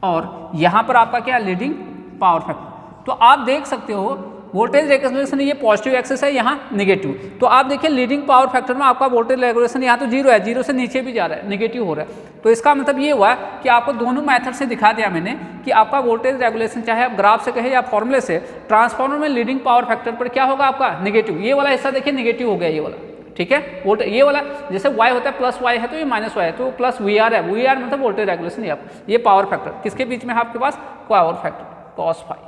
और यहाँ पर आपका क्या लीडिंग पावर फैक्टर। तो आप देख सकते हो वोल्टेज रेगुलेशन ये पॉजिटिव एक्सिस है, यहाँ नेगेटिव। तो आप देखिए लीडिंग पावर फैक्टर में आपका वोल्टेज रेगुलेशन यहाँ तो 0 है, 0 से नीचे भी जा रहा है, नेगेटिव हो रहा है। तो इसका मतलब ये हुआ कि आपको दोनों मेथड से दिखा दिया मैंने कि आपका वोल्टेज रेगुलेशन चाहे आप ग्राफ से कहे या फॉर्मूले से, ट्रांसफार्मर में लीडिंग पावर फैक्टर पर क्या होगा आपका नेगेटिव। ये वाला हिस्सा देखिए नेगेटिव हो गया ये वाला, ठीक है। वोल्टेज ये वाला जैसे y होता है प्लस y है तो ये माइनस y है, तो प्लस VR है, VR मतलब वोल्टेज रेगुलेशन। ये पावर फैक्टर किसके बीच में है आपके पास, पावर फैक्टर cos फाई,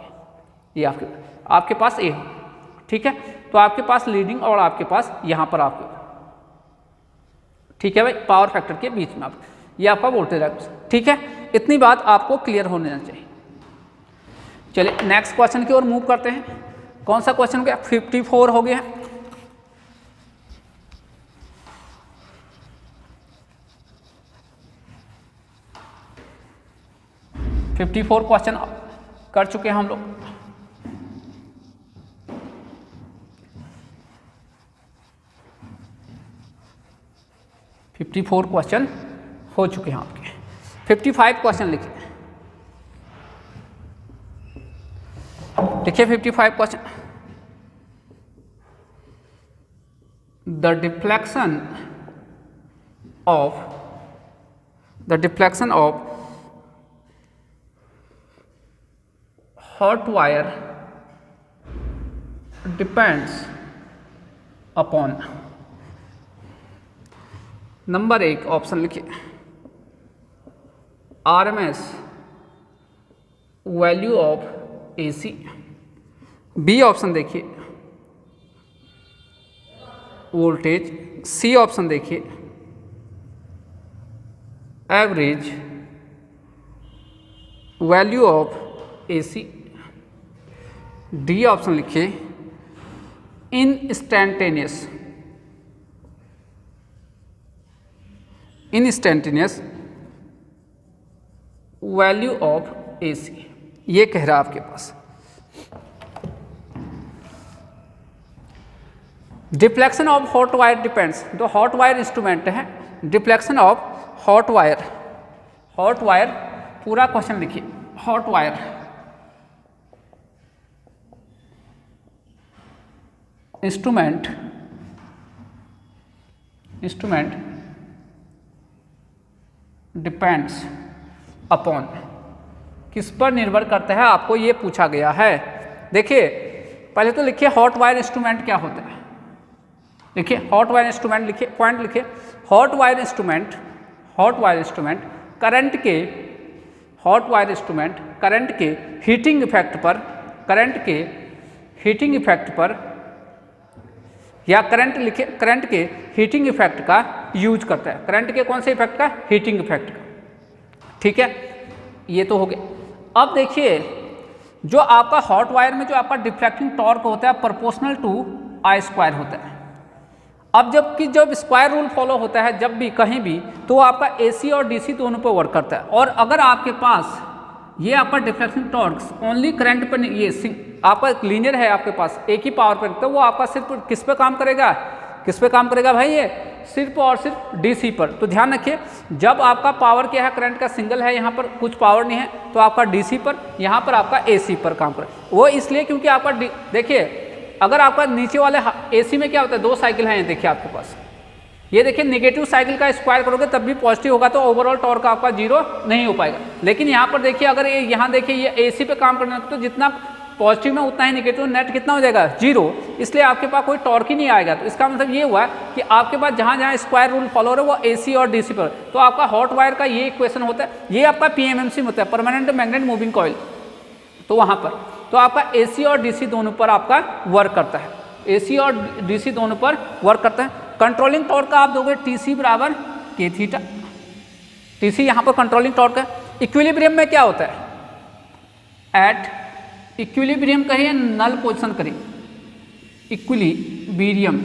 ये आपके पास ए, ठीक है। तो आपके पास लीडिंग और आपके पास यहाँ पर आपके, ठीक है भाई, पावर फैक्टर के बीच में आप, ये आपका वोल्टेज रेगुलेशन, ठीक है। इतनी बात आपको क्लियर होना चाहिए। चलिए नेक्स्ट क्वेश्चन की ओर मूव करते हैं। कौन सा क्वेश्चन हो गया, 54 हो गया। है 54 क्वेश्चन कर चुके हैं हम लोग। फिफ्टी 54 क्वेश्चन हो चुके हैं आपके। 55 क्वेश्चन लिखिए, 55 question. The deflection of hot wire depends upon, number 1 option लिखिए RMS value of AC। B option देखिए वोल्टेज। सी ऑप्शन देखिए average value of AC। D option लिखिए इंस्टेंटेनियस वैल्यू ऑफ AC। ये कह रहा है आपके पास। Deflection of hot wire depends, जो हॉट वायर इंस्ट्रूमेंट है, डिफ्लेक्शन ऑफ हॉट वायर पूरा क्वेश्चन लिखिए। Hot wire instrument depends upon, किस पर निर्भर करता है आपको ये पूछा गया है। देखिए पहले तो लिखिए हॉट वायर इंस्ट्रूमेंट क्या होता है। देखिए हॉट वायर इंस्ट्रूमेंट लिखिए, पॉइंट लिखिए। हॉट वायर इंस्ट्रूमेंट करंट के हीटिंग इफेक्ट पर या करंट के हीटिंग इफेक्ट का यूज करता है। करंट के कौन से इफेक्ट का, हीटिंग इफेक्ट का, ठीक है। ये तो हो गया। अब देखिए जो आपका हॉट वायर में जो आपका डिफ्लेक्टिंग टॉर्क होता है प्रोपोर्शनल टू I स्क्वायर होता है। अब जब स्क्वायर रूल फॉलो होता है जब भी कहीं भी, तो आपका AC और DC दोनों पर वर्क करता है। और अगर आपके पास ये आपका डिफ्लेक्टिंग टॉर्क ओनली करंट पर, ये आपका लीनियर है आपके पास एक ही पावर पर, तो वो आपका सिर्फ किस पे काम करेगा, भाई ये सिर्फ और सिर्फ DC पर। तो ध्यान रखिए जब आपका पावर क्या है, करंट का सिंगल है, यहाँ पर कुछ पावर नहीं है, तो आपका DC पर, यहाँ पर आपका AC पर काम करे। वो इसलिए क्योंकि आपका देखिए अगर आपका नीचे वाले AC में क्या होता है, 2 साइकिल हैं, देखिए आपके पास ये देखिए नेगेटिव साइकिल का स्क्वायर करोगे तब भी पॉजिटिव होगा, तो ओवरऑल टॉर्क आपका जीरो नहीं हो पाएगा। लेकिन यहाँ पर देखिए, अगर ये यहाँ देखिए ये AC पे काम करना, तो जितना पॉजिटिव में उतना ही नेगेटिव, नेट कितना हो जाएगा, जीरो। इसलिए आपके पास कोई टॉर्क ही नहीं आएगा। तो इसका मतलब ये हुआ कि आपके पास जहाँ जहाँ स्क्वायर रूल फॉलो हो रहा है वो AC और DC पर। तो आपका हॉट वायर का ये इक्वेशन होता है, ये आपका PMMC होता है, परमानेंट मैग्नेट मूविंग कॉइल। तो वहाँ पर तो आपका AC और DC दोनों पर आपका वर्क करता है, AC और DC दोनों पर वर्क करता है। कंट्रोलिंग टॉर्क का आप दोगे TC बराबर K थीटा, TC यहाँ पर कंट्रोलिंग टॉर्क है। इक्विलिब्रियम में क्या होता है, एट इक्विलिब्रियम करिए, नल पोजिशन करिए, इक्विलिब्रियम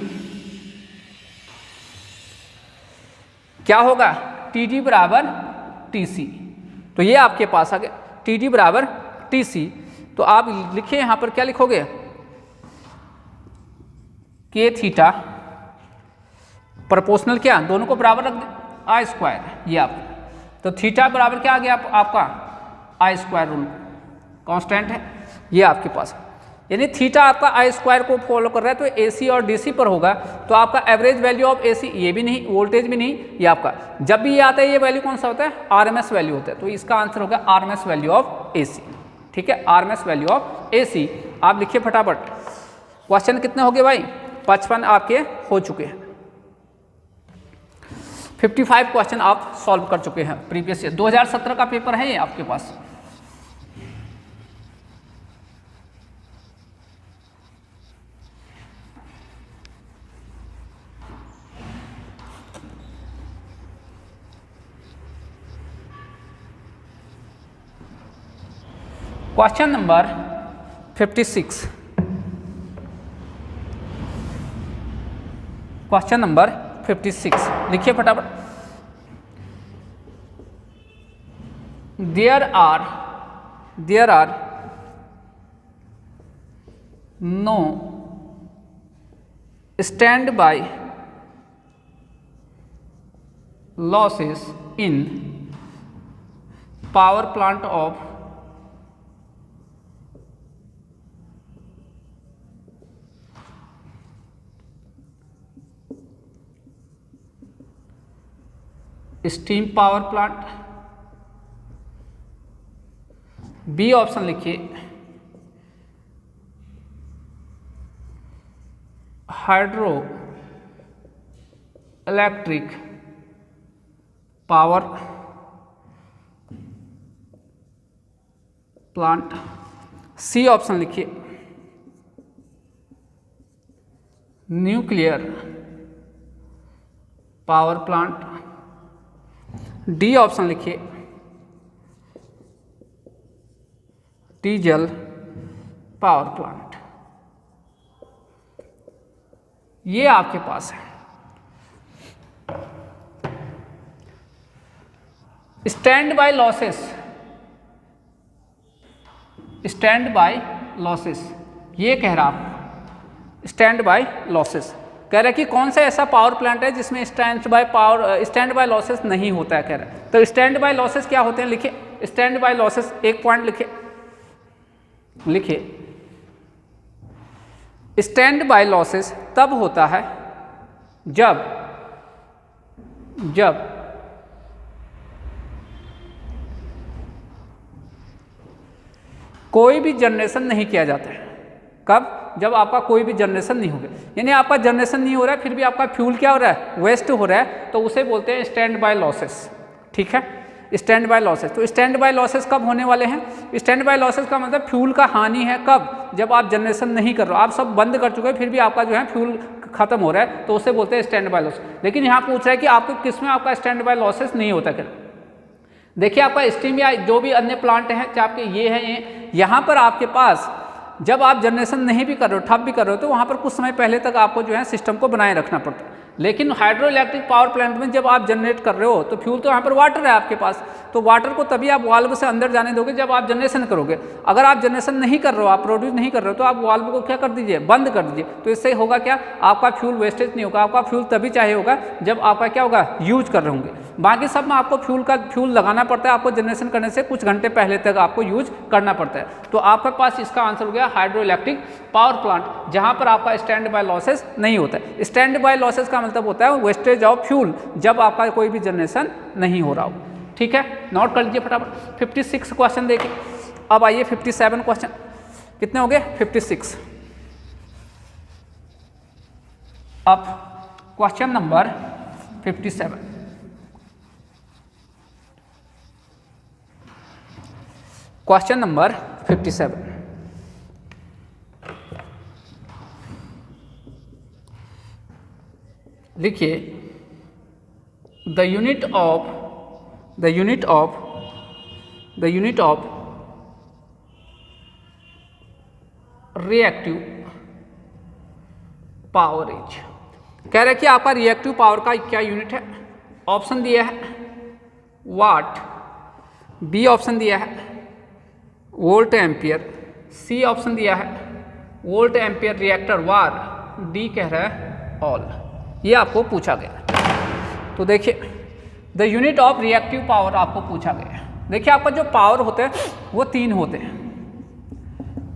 क्या होगा, TD बराबर TC। तो ये आपके पास आ गया TD बराबर TC। तो आप लिखिए यहाँ पर क्या लिखोगे, K थीटा प्रोपोर्शनल क्या, दोनों को बराबर रख दें, I स्क्वायर, ये आपका। तो थीटा बराबर क्या आ गया आपका, I स्क्वायर रूल कांस्टेंट है, ये आपके पास। यानी थीटा आपका I स्क्वायर को फॉलो कर रहा है, तो AC और DC पर होगा। तो आपका एवरेज वैल्यू ऑफ AC ये भी नहीं, वोल्टेज भी नहीं, ये आपका जब भी ये आता है ये वैल्यू कौन सा होता है, RMS वैल्यू होता है। तो इसका आंसर होगा RMS वैल्यू ऑफ AC। ठीक है, RMS वैल्यू ऑफ AC। आप लिखिए फटाफट। क्वेश्चन कितने हो गए भाई, 55 आपके हो चुके हैं। 55 क्वेश्चन आप सॉल्व कर चुके हैं प्रीवियस ईयर 2017 का पेपर है ये आपके पास। क्वेश्चन नंबर 56, क्वेश्चन नंबर 56 लिखिए फटाफट। There are no stand by losses in power plant of steam power plant. B option लिखिए, hydro electric power plant. C option लिखिए, nuclear power plant. D option लिखिए, diesel power plant. ये आपके पास है। Stand by losses, stand by losses ये कह रहा आप, स्टैंड बाय लॉसेस कह रहा है कि कौन सा ऐसा पावर प्लांट है जिसमें स्टैंड बाय लॉसेस नहीं होता है, कह रहा है। तो स्टैंड बाय लॉसेस क्या होते हैं लिखिए, स्टैंड बाय लॉसेस एक पॉइंट लिखिए, स्टैंड बाय लॉसेस तब होता है जब कोई भी जनरेशन नहीं किया जाता है। कब, जब आपका कोई भी जनरेशन नहीं होगा, यानी आपका जनरेशन नहीं हो रहा है फिर भी आपका फ्यूल क्या हो रहा है, वेस्ट हो रहा है, तो उसे बोलते हैं स्टैंड बाय लॉसेस। ठीक है, स्टैंड बाय लॉसेस। तो स्टैंड बाय लॉसेस कब होने वाले हैं, स्टैंड बाय लॉसेस का मतलब फ्यूल का हानि है कब, जब आप जनरेशन नहीं कर रहे हो, आप सब बंद कर चुके हैं फिर भी आपका जो है फ्यूल खत्म हो रहा है, तो उसे बोलते हैं स्टैंड बाय लॉस। लेकिन यहाँ पूछ रहा है कि आपको किस में आपका स्टैंड बाय लॉसेस नहीं होता। क्या देखिए, आपका स्टीम या जो भी अन्य प्लांट हैं, चाहे आपके ये हैं, ये यहाँ पर आपके पास जब आप जनरेशन नहीं भी कर रहे हो, ठप भी कर रहे हो, तो वहाँ पर कुछ समय पहले तक आपको जो है सिस्टम को बनाए रखना पड़ता है। लेकिन हाइड्रो इलेक्ट्रिक पावर प्लांट में जब आप जनरेट कर रहे हो तो फ्यूल तो यहाँ पर वाटर है आपके पास, तो वाटर को तभी आप वाल्व से अंदर जाने दोगे जब आप जनरेशन करोगे। अगर आप जनरेशन नहीं कर रहे हो, आप प्रोड्यूस नहीं कर रहे हो, तो आप वाल्व को क्या कर दीजिए, बंद कर दीजिए। तो इससे होगा क्या, आपका फ्यूल वेस्टेज नहीं होगा, आपका फ्यूल तभी चाहिए होगा जब आपका क्या होगा, यूज कर रहे होंगे। बाकी सब में आपको फ्यूल लगाना पड़ता है, आपको जनरेशन करने से कुछ घंटे पहले तक आपको यूज करना पड़ता है। तो आपके पास इसका आंसर हो गया हाइड्रो इलेक्ट्रिक पावर प्लांट, जहाँ पर आपका स्टैंड बाय लॉसेस नहीं होता है। स्टैंड बाय लॉसेस का मतलब होता है वेस्टेज ऑफ फ्यूल, जब आपका कोई भी जनरेशन नहीं हो रहा हो। ठीक है, नोट कर लीजिए फटाफट। 56 क्वेश्चन देखिए। अब आइए 57 क्वेश्चन, कितने हो गए 56। अब क्वेश्चन नंबर 57, क्वेश्चन नंबर 57, लिखिए the unit of reactive power is. कह रहे कि आपका रिएक्टिव पावर का क्या यूनिट है। ऑप्शन दिया है वाट, बी ऑप्शन दिया है वोल्ट एम्पियर, सी ऑप्शन दिया है वोल्ट एम्पियर रिएक्टर वार, डी कह रहा है ऑल। ये आपको पूछा गया। तो देखिए the unit of reactive power आपको पूछा गया। देखिए आपका जो पावर होते हैं वो तीन होते हैं।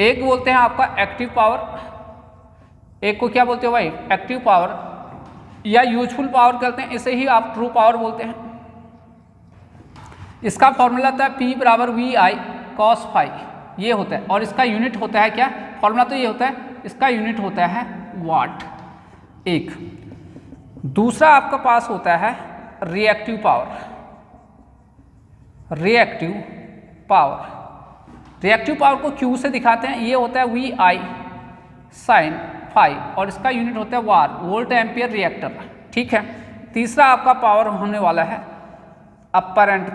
एक बोलते हैं आपका एक्टिव पावर, एक को क्या बोलते हो भाई एक्टिव पावर या यूजफुल पावर कहते हैं, इसे ही आप ट्रू पावर बोलते हैं। इसका फॉर्मूला था P बराबर VI cos फाई, ये होता है। और इसका यूनिट होता है क्या, फॉर्मूला तो ये होता है, इसका यूनिट होता है वाट। एक दूसरा आपका पास होता है रिएक्टिव पावर। रिएक्टिव पावर को Q से दिखाते हैं, ये होता है VI साइन फाई, और इसका यूनिट होता है वार, वोल्ट एम्पियर रिएक्टर। ठीक है, तीसरा आपका पावर होने वाला है अपरेंट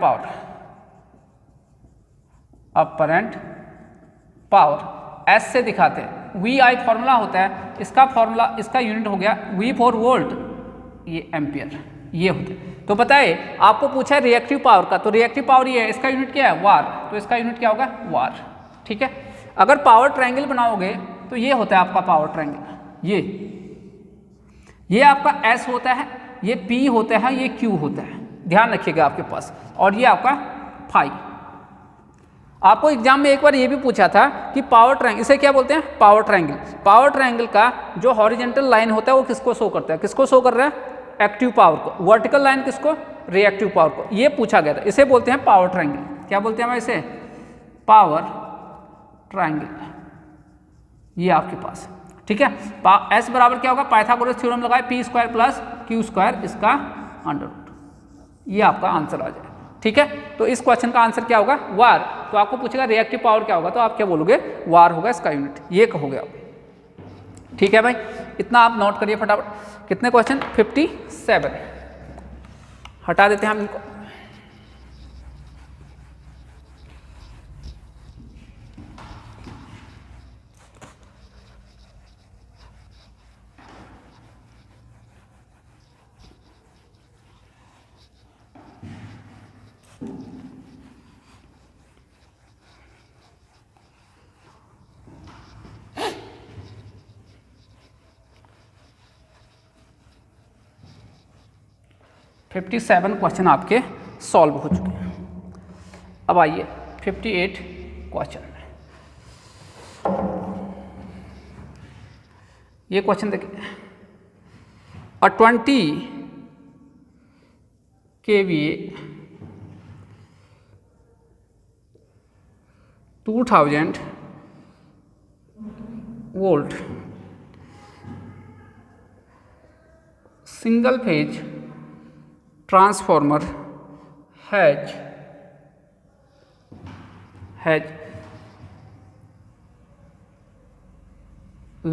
पावर, एस से दिखाते हैं। VI फॉर्मूला होता है, इसका यूनिट हो गया V फॉर वोल्ट, ये एम्पियर, ये होता है। तो बताइए आपको पूछा है रिएक्टिव पावर का, तो रिएक्टिव पावर ये है, इसका यूनिट क्या है वार, तो इसका यूनिट क्या होगा वार। ठीक है, अगर पावर ट्रायंगल बनाओगे तो ये होता है आपका पावर ट्रायंगल, ये आपका S होता है, ये P होता है, ये Q होता है, ध्यान रखिएगा आपके पास। और ये आपका फाई। आपको एग्जाम में एक बार ये भी पूछा था कि पावर ट्रायंगल, इसे क्या बोलते हैं पावर ट्रायंगल। पावर ट्रायंगल का जो हॉरिजॉन्टल लाइन होता है वो किसको शो करता है, किसको शो कर रहा है एक्टिव पावर को, वर्टिकल लाइन किसको रिएक्टिव पावर को। ये पूछा गया था, इसे बोलते हैं पावर ट्रायंगल। क्या बोलते हैं भाई इसे पावर ट्रायंगल, ये आपके पास। ठीक है, S बराबर क्या होगा पाइथागोरस थ्योरम लगाए P² प्लस Q², इसका अंडर रूट, ये आपका आंसर आ जाए। ठीक है, तो इस क्वेश्चन का आंसर क्या होगा वार। तो आपको पूछेगा रिएक्टिव पावर क्या होगा, तो आप क्या बोलोगे वार होगा इसका यूनिट, ये कहोगे आप। ठीक है भाई, इतना आप नोट करिए फटाफट। कितने क्वेश्चन 57, हटा देते हैं हम इनको। फिफ्टी 57 क्वेश्चन आपके सॉल्व हो चुके हैं। अब आइए 58 क्वेश्चन में। ये क्वेश्चन देखिए, अ 20 kVA 2000 volt single phase transformer has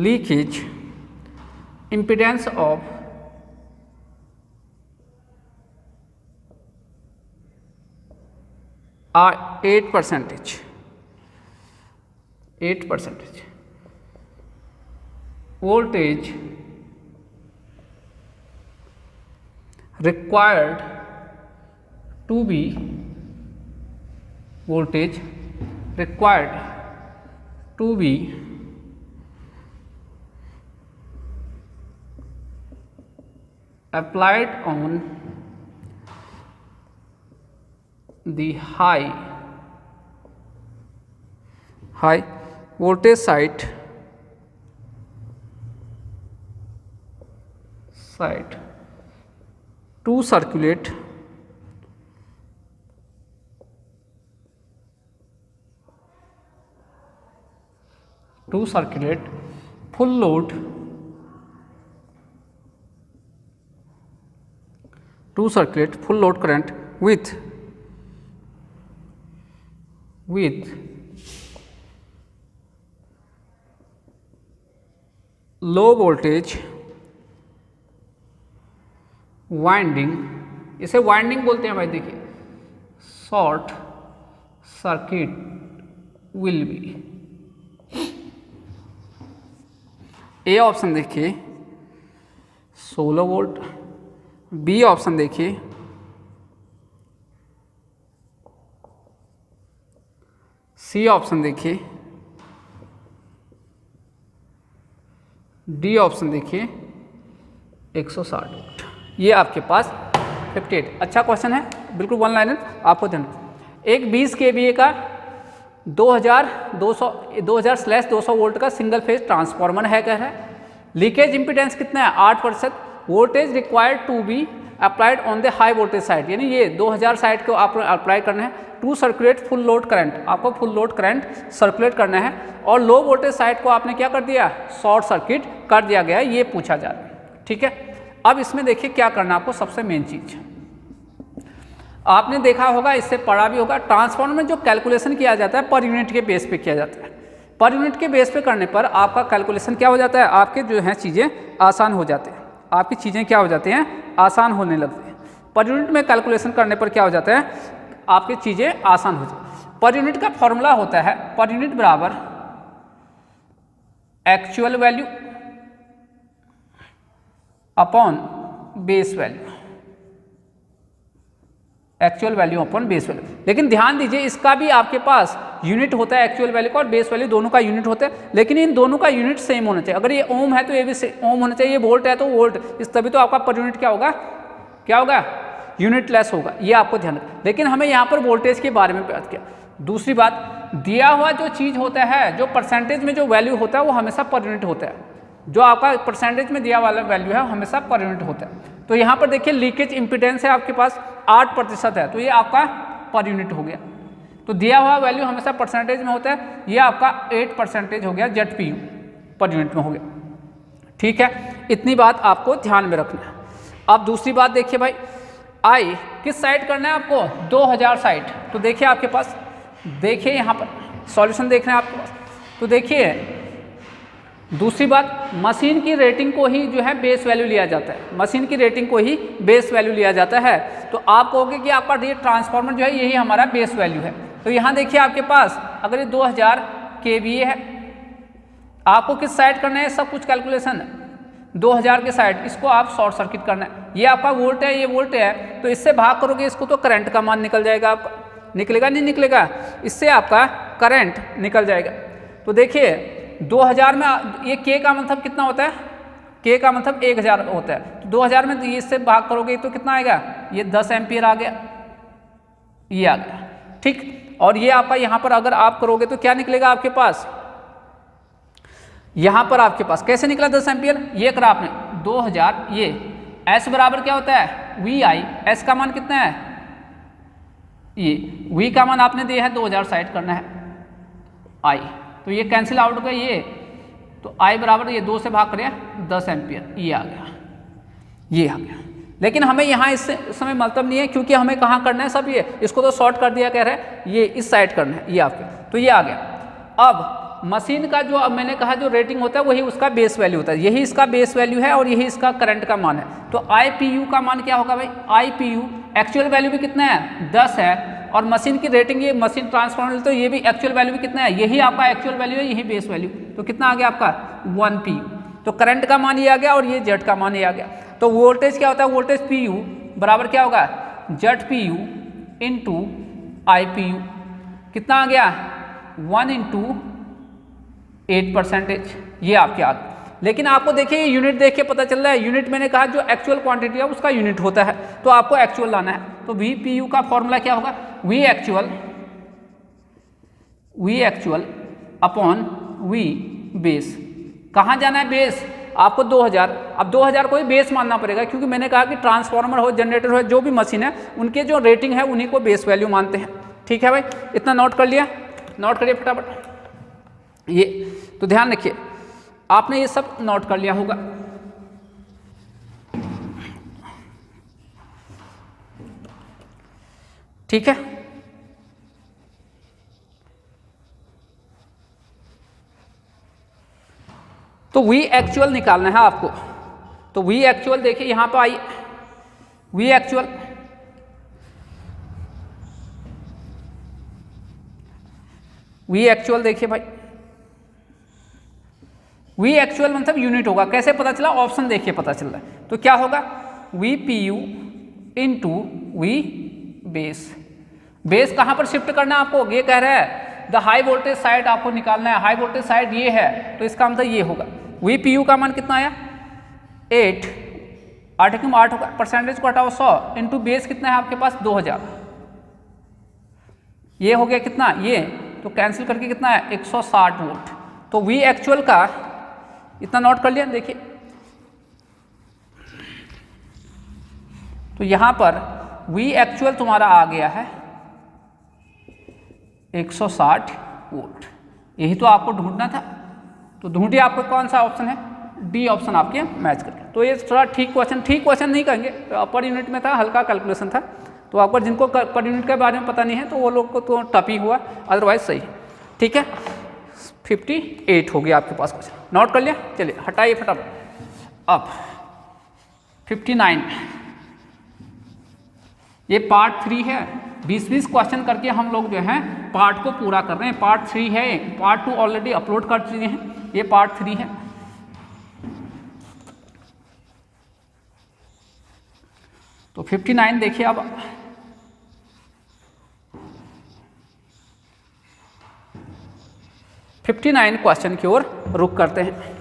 leakage impedance of 8%, voltage required to be applied on the high voltage side to circulate full load current with low voltage winding, इसे winding बोलते हैं भाई। देखिए short circuit will be, A option देखिए 16 volt, B option देखिए सी option देखिए, D option देखिए 160 volt. ये आपके पास 58। अच्छा क्वेश्चन है, बिल्कुल वन लाइनर, आपको ध्यान। एक 20 kVA का 2200 वोल्ट का सिंगल फेज ट्रांसफार्मर है, कह रहा है लीकेज इंपिडेंस कितना है 8%, voltage required to be applied on the high voltage side, यानी ये 2000 साइड को आप अप्लाई करना है to circulate full load current, आपको फुल लोड करंट सर्कुलेट करना है, और लो वोल्टेज साइड को आपने क्या कर दिया, शॉर्ट सर्किट कर दिया गया है, ये पूछा जा रहा है। ठीक है, अब इसमें देखिए क्या करना है आपको। सबसे मेन चीज आपने देखा होगा, इससे पढ़ा भी होगा, ट्रांसफार्मर में जो कैलकुलेशन किया जाता है पर यूनिट के बेस पे किया जाता है। पर यूनिट के बेस पे करने पर आपका कैलकुलेशन क्या हो जाता है, आपके जो है चीज़ें आसान हो जाते हैं, आपकी चीज़ें क्या हो जाती हैं, आसान होने लगती हैं। पर यूनिट में कैलकुलेशन करने पर क्या हो जाता है, आपकी चीज़ें आसान हो जाती हैं। पर यूनिट का फॉर्मूला होता है पर यूनिट बराबर actual value upon base value, actual value upon base value. लेकिन ध्यान दीजिए इसका भी आपके पास यूनिट होता है, एक्चुअल वैल्यू का और बेस वैल्यू दोनों का यूनिट होता है, लेकिन इन दोनों का यूनिट सेम होना चाहिए। अगर ये ओम है तो ये भी ओम होना चाहिए, ये वोल्ट है तो वोल्ट, इस तभी तो आपका पर यूनिट क्या होगा, यूनिट लेस होगा, ये आपको ध्यान रखना। लेकिन हमें यहाँ पर वोल्टेज के बारे में बात किया। दूसरी बात, दिया हुआ जो चीज़ होता है, जो परसेंटेज में जो वैल्यू होता है वो हमेशा पर यूनिट होता है, जो आपका परसेंटेज में दिया वाला वैल्यू है हमेशा पर यूनिट होता है। तो यहाँ पर देखिए लीकेज इंपिडेंस है आपके पास 8% है, तो ये आपका पर यूनिट हो गया। तो दिया हुआ वैल्यू हमेशा परसेंटेज में होता है, ये आपका 8% हो गया, ZPU पर यूनिट में हो गया। ठीक है, इतनी बात आपको ध्यान में रखना है। अब दूसरी बात देखिए भाई, आई किस साइड करना है आपको, 2000 साइड। तो देखिए आपके पास, देखिए यहाँ पर सॉल्यूशन देख रहे हैं आपके पास, तो देखिए दूसरी बात, मशीन की रेटिंग को ही जो है बेस वैल्यू लिया जाता है, मशीन की रेटिंग को ही बेस वैल्यू लिया जाता है। तो आप कहोगे कि आपका ये ट्रांसफार्मर जो है यही हमारा बेस वैल्यू है। तो यहाँ देखिए आपके पास अगर ये 2000 kVA है, आपको किस साइड करना है, सब कुछ कैलकुलेशन 2000 के साइड, इसको आप शॉर्ट सर्किट करना है। ये आपका वोल्ट है, ये वोल्ट है, तो इससे भाग करोगे इसको तो करंट का मान निकल जाएगा आपका, निकलेगा नहीं निकलेगा, इससे आपका करंट निकल जाएगा। तो देखिए 2000 में ये K का मतलब कितना होता है, K का मतलब 1000 होता है, तो 2000 में इससे भाग करोगे तो कितना आएगा, ये 10 एम्पियर आ गया, ये आ गया। ठीक, और ये आपका यहाँ पर अगर आप करोगे तो क्या निकलेगा आपके पास, यहाँ पर आपके पास कैसे निकला 10 एम्पियर, ये करा आपने 2000, ये S बराबर क्या होता है VI, S का मान कितना है, ये V का मान आपने दिया है 2000 साइड करना है I, तो ये कैंसिल आउट हो गया ये, तो I बराबर ये 2 से भाग करें 10 एम्पियर, ये आ गया, ये आ गया। लेकिन हमें यहाँ इस समय मतलब नहीं है, क्योंकि हमें कहाँ करना है सब, ये इसको तो शॉर्ट कर दिया कह रहे हैं, ये इस साइड करना है, ये आपके, तो ये आ गया। अब मशीन का जो, अब मैंने कहा जो रेटिंग होता है वही उसका बेस वैल्यू होता है, यही इसका बेस वैल्यू है और यही इसका करंट का मान है। तो IPU का मान क्या होगा भाई, IPU एक्चुअल वैल्यू भी कितना है 10 है, और मशीन की रेटिंग, ये मशीन ट्रांसफार्मर, तो ये भी एक्चुअल वैल्यू भी कितना है, यही आपका एक्चुअल वैल्यू है, यही बेस वैल्यू, तो कितना आ गया आपका 1 PU। तो करंट का मान ये आ गया और ये जेड का मान ये आ गया। तो वोल्टेज क्या होता है, वोल्टेज PU बराबर क्या होगा, ZPU इंटू IPU, कितना आ गया 1 इंटू 8%, ये आपके आ गए। लेकिन आपको देखिए ये यूनिट देख के पता चल रहा है, यूनिट मैंने कहा जो एक्चुअल क्वांटिटी है उसका यूनिट होता है, तो आपको एक्चुअल लाना है। तो VPU का फॉर्मूला क्या होगा, V actual upon V base. कहाँ जाना है बेस? आपको 2000, अब 2000 को ही बेस मानना पड़ेगा, क्योंकि मैंने कहा कि ट्रांसफार्मर हो, जनरेटर हो, जो भी मशीन है उनके जो रेटिंग है उन्हीं को बेस वैल्यू मानते हैं। ठीक है भाई, इतना नोट कर लिया, नोट करिए फटाफट। ये तो ध्यान रखिए, आपने ये सब नोट कर लिया होगा। ठीक है, तो वी एक्चुअल निकालना है आपको। तो वी एक्चुअल देखिए यहां पर आई, वी एक्चुअल देखिए भाई, वी एक्चुअल मतलब यूनिट होगा। कैसे पता चला? ऑप्शन देखिए पता चल रहा है। तो क्या होगा? V P U into V base. Base कहां पर शिफ्ट करना है आपको? ये कह रहा है द हाई वोल्टेज साइड आपको निकालना है। हाई वोल्टेज साइड ये है, तो इसका मतलब ये होगा। वी पी यू का मान कितना आया? 8, 8 क्यों 8 होगा, परसेंटेज को हटाओ 100 इंटू बेस कितना है आपके पास? 2000। ये हो गया कितना? ये तो कैंसिल करके कितना है? 160 वोल्ट। तो वी एक्चुअल का इतना नोट कर लिया। देखिए तो यहां पर वी एक्चुअल तुम्हारा आ गया है 160 वोल्ट। यही तो आपको ढूंढना था, तो ढूंढिए आपको कौन सा ऑप्शन है? डी ऑप्शन आपके मैच करके। तो ये थोड़ा ठीक क्वेश्चन नहीं कहेंगे, पर यूनिट में था, हल्का कैलकुलेशन था। तो आपको जिनको पर यूनिट के बारे में पता नहीं है तो वो लोग को तो टफ ही हुआ, अदरवाइज सही। ठीक है, 58 हो गया आपके पास क्वेश्चन। नोट कर लिया, चलिए हटाइए फटाफट। अब 59, ये पार्ट 3 है। 20-20 क्वेश्चन करके हम लोग जो है पार्ट को पूरा कर रहे हैं। पार्ट 3 है, पार्ट 2 ऑलरेडी अपलोड कर चुके हैं, ये पार्ट 3 है। तो 59 देखिए अब, क्वेश्चन की ओर रुख करते हैं।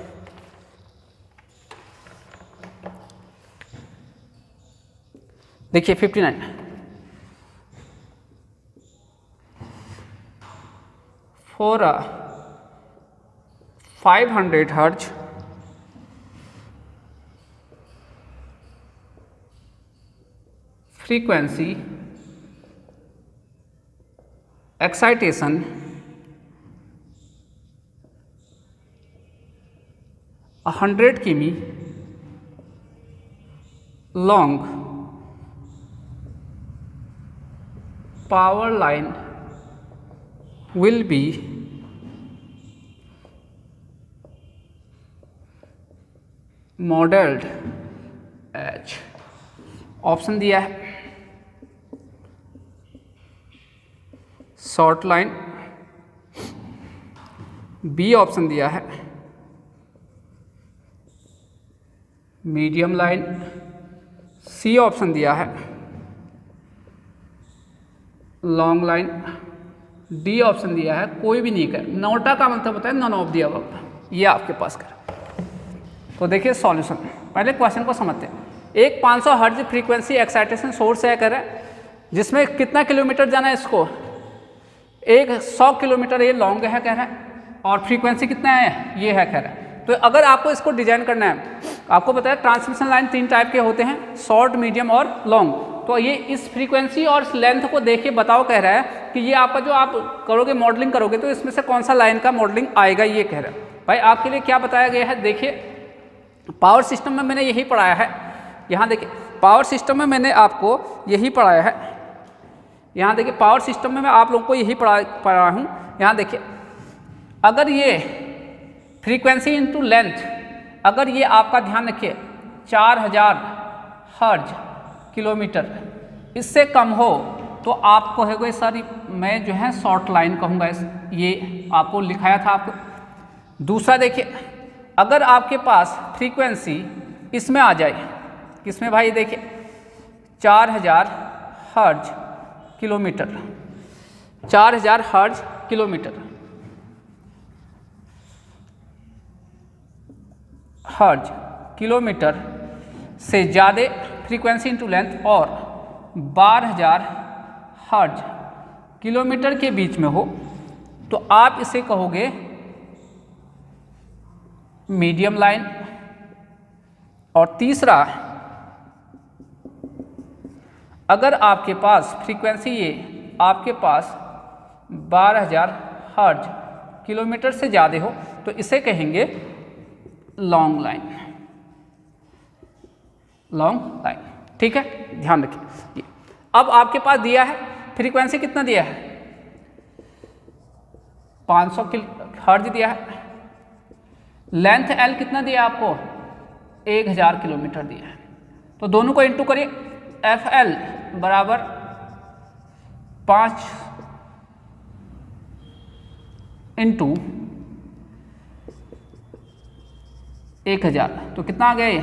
देखिए 59, for 500 hertz frequency excitation 100 km long power line will be modeled as, option दिया है शॉर्ट लाइन, बी ऑप्शन दिया है मीडियम लाइन, सी ऑप्शन दिया है लॉन्ग लाइन, डी ऑप्शन दिया है कोई भी नहीं कर। नोटा का मतलब होता है नॉन ऑफ द अबव, ये आपके पास कर। तो देखिए सॉल्यूशन, पहले क्वेश्चन को समझते हैं। एक 500 हर्ट्ज फ्रीक्वेंसी एक्साइटेशन सोर्स है कह रहा है, जिसमें कितना किलोमीटर जाना है इसको? एक 100 किलोमीटर ये लॉन्ग है कह रहा है, और फ्रीक्वेंसी कितना है? ये है कह रहा है। तो अगर आपको इसको डिजाइन करना है, आपको पता है ट्रांसमिशन लाइन 3 टाइप के होते हैं, शॉर्ट, मीडियम और लॉन्ग। तो ये इस फ्रीक्वेंसी और इस लेंथ को देख के बताओ कह रहा है कि ये आपका जो आप करोगे मॉडलिंग करोगे तो इसमें से कौन सा लाइन का मॉडलिंग आएगा, ये कह रहा है। भाई आपके लिए क्या बताया गया है? देखिए पावर सिस्टम में मैंने यही पढ़ाया है। यहाँ देखिए पावर सिस्टम में मैंने आपको यही पढ़ाया है। यहाँ देखिए पावर सिस्टम में मैं आप लोगों को यही पढ़ा हूँ। यहाँ देखिए अगर ये फ्रीक्वेंसी इंटू लेंथ, अगर ये आपका ध्यान रखिए 4000 हर्ट्ज किलोमीटर, इससे कम हो तो आप कहोगे सर मैं जो है शॉर्ट लाइन कहूँगा, ये आपको लिखाया था आपको। दूसरा देखिए अगर आपके पास फ्रीक्वेंसी इसमें आ जाए, किसमें भाई? देखिए 4000 hertz kilometre, 4000 hertz kilometre, hertz kilometre से ज़्यादा फ्रीक्वेंसी इंटू लेंथ, और 12000 हर्ट्ज किलोमीटर के बीच में हो तो आप इसे कहोगे मीडियम लाइन। और तीसरा, अगर आपके पास फ्रीक्वेंसी ये आपके पास 12,000 हर्ट्ज किलोमीटर से ज़्यादा हो तो इसे कहेंगे लॉन्ग लाइन, लॉन्ग लाइन। ठीक है, ध्यान रखिए। अब आपके पास दिया है फ्रीक्वेंसी कितना दिया है, 500 हर्ट्ज दिया है। लेंथ एल कितना दिया है आपको, 1000 किलोमीटर दिया है। तो दोनों को इंटू करिए, एफ एल बराबर 5 इंटू 1000, तो कितना आ गया ये,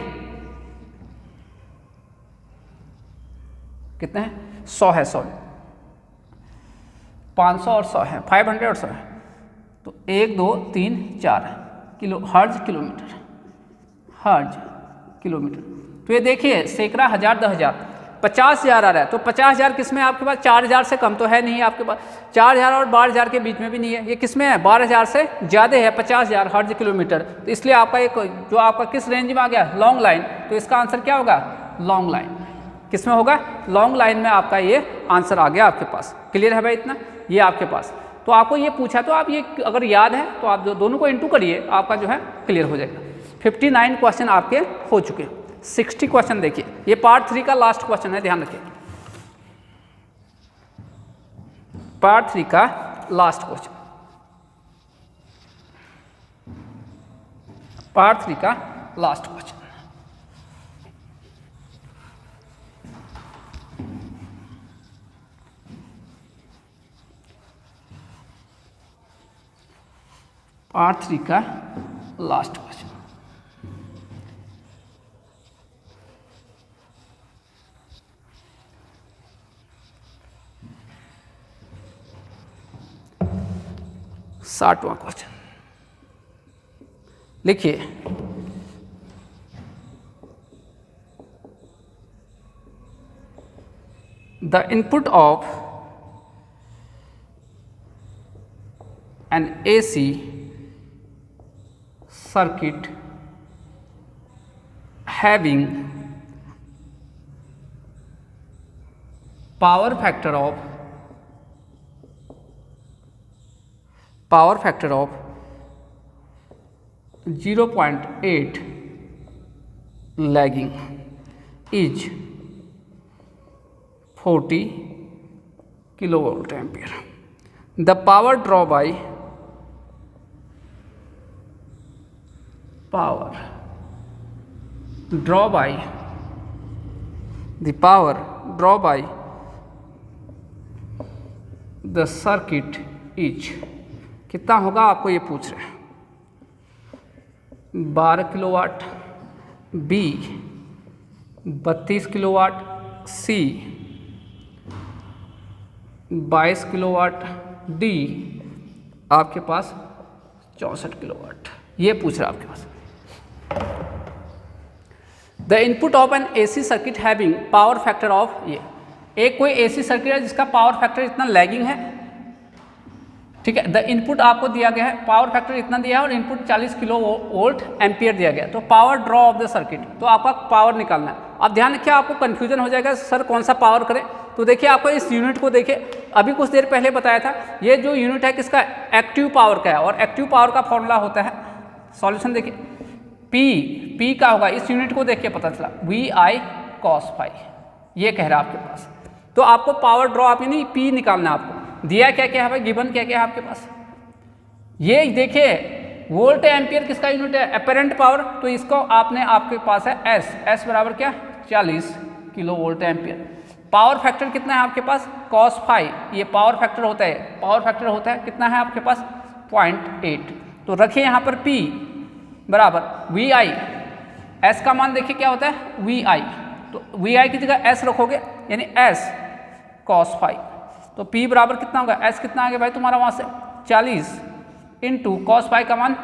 कितना है, 100 है, 100 500 और 100 है, 500 और 100 है। तो 1 2 3 4 किलो हर्ज किलोमीटर, हर्ज किलोमीटर। तो ये देखिए सैकड़ा, हज़ार, 10,000, 50,000 आ रहा है। तो 50,000 किस में आपके पास, 4,000 से कम तो है नहीं आपके पास, 4,000 और 12,000 के बीच में भी नहीं है। ये किस में है, 12,000 से ज़्यादा है, 50,000 हर्ज किलोमीटर। तो इसलिए आपका एक जो आपका किस रेंज में आ गया, लॉन्ग लाइन। तो इसका आंसर क्या होगा, लॉन्ग लाइन। किस में होगा, लॉन्ग लाइन में आपका ये आंसर आ गया आपके पास। क्लियर है भाई इतना, ये आपके पास। तो आपको ये पूछा तो आप ये अगर याद है तो आप जो दोनों को इंटू करिए, आपका जो है क्लियर हो जाएगा। 59 क्वेश्चन आपके हो चुके हैं। 60 क्वेश्चन देखिए, ये पार्ट 3 का लास्ट क्वेश्चन है, ध्यान रखिए। पार्ट 3 का लास्ट क्वेश्चन, पार्ट 3 का लास्ट क्वेश्चन। पार्ट 3 का लास्ट क्वेश्चन। साठवां क्वेश्चन लिखिए, the input of an AC circuit having power factor of 0.8 lagging is 40 kilovolt ampere. The power draw by the power draw by the circuit is कितना होगा, आपको ये पूछ रहे हैं। 12 kilowatt, B 32 kilowatt, C 22 kilowatt, D आपके पास 64 kilowatt. ये पूछ रहा है आपके पास। The input of an AC circuit having power factor of, ये एक कोई AC सर्किट है जिसका पावर फैक्टर इतना लैगिंग है, ठीक है। द इनपुट आपको दिया गया है, पावर फैक्टर इतना दिया है और इनपुट 40 किलो वोल्ट एम्पियर दिया गया है। तो power draw of the circuit, तो आपका पावर निकालना है। अब ध्यान रखिए, आपको कन्फ्यूजन हो जाएगा सर कौन सा पावर करें। तो देखिए आपको इस यूनिट को देखिए, अभी कुछ देर पहले बताया था, ये जो यूनिट है किसका, एक्टिव पावर का है। और एक्टिव पावर का फॉर्मूला होता है, सॉल्यूशन देखिए, P का होगा, इस यूनिट को देख के पता चला, VI cos phi, ये कह रहा है आपके पास। तो आपको पावर ड्रॉ आप नहीं P निकालना है आपको। दिया क्या क्या है भाई, गिवन क्या क्या है आपके पास, ये देखिए वोल्ट एम्पियर किसका यूनिट है, अपरेंट पावर। तो इसको आपने, आपके पास है S बराबर क्या, 40 kilo volt ampere. Power factor कितना है आपके पास, cos phi, ये पावर फैक्टर होता है, पावर फैक्टर होता है कितना है आपके पास, 0.8। तो रखिए यहाँ पर P बराबर VI, S का मान देखिए क्या होता है, VI। तो VI की जगह S रखोगे, यानी S cos phi। तो P बराबर कितना होगा, S कितना आ गया भाई तुम्हारा वहाँ से 40 इंटू cos phi का मान,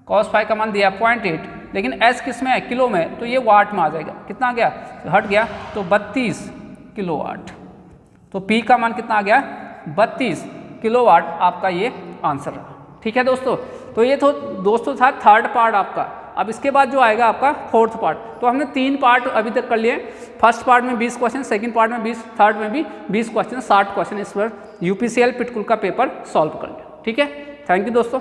cos phi का मान दिया 0.8, लेकिन S किस में है, किलो में, तो ये वाट में आ जाएगा। कितना आ गया, हट गया, तो 32 किलो वाट। तो P का मान कितना आ गया, 32 किलोवाट आपका ये आंसर रहा। ठीक है दोस्तों, तो ये तो दोस्तों था थर्ड पार्ट आपका। अब इसके बाद जो आएगा आपका फोर्थ पार्ट। तो हमने 3 पार्ट अभी तक कर लिए। फर्स्ट पार्ट में 20 क्वेश्चन, सेकंड पार्ट में 20, थर्ड में भी 20 क्वेश्चन, 60 क्वेश्चन इस पर यूपीसीएल पिटकुल का पेपर सॉल्व कर लिया। ठीक है, थैंक यू दोस्तों।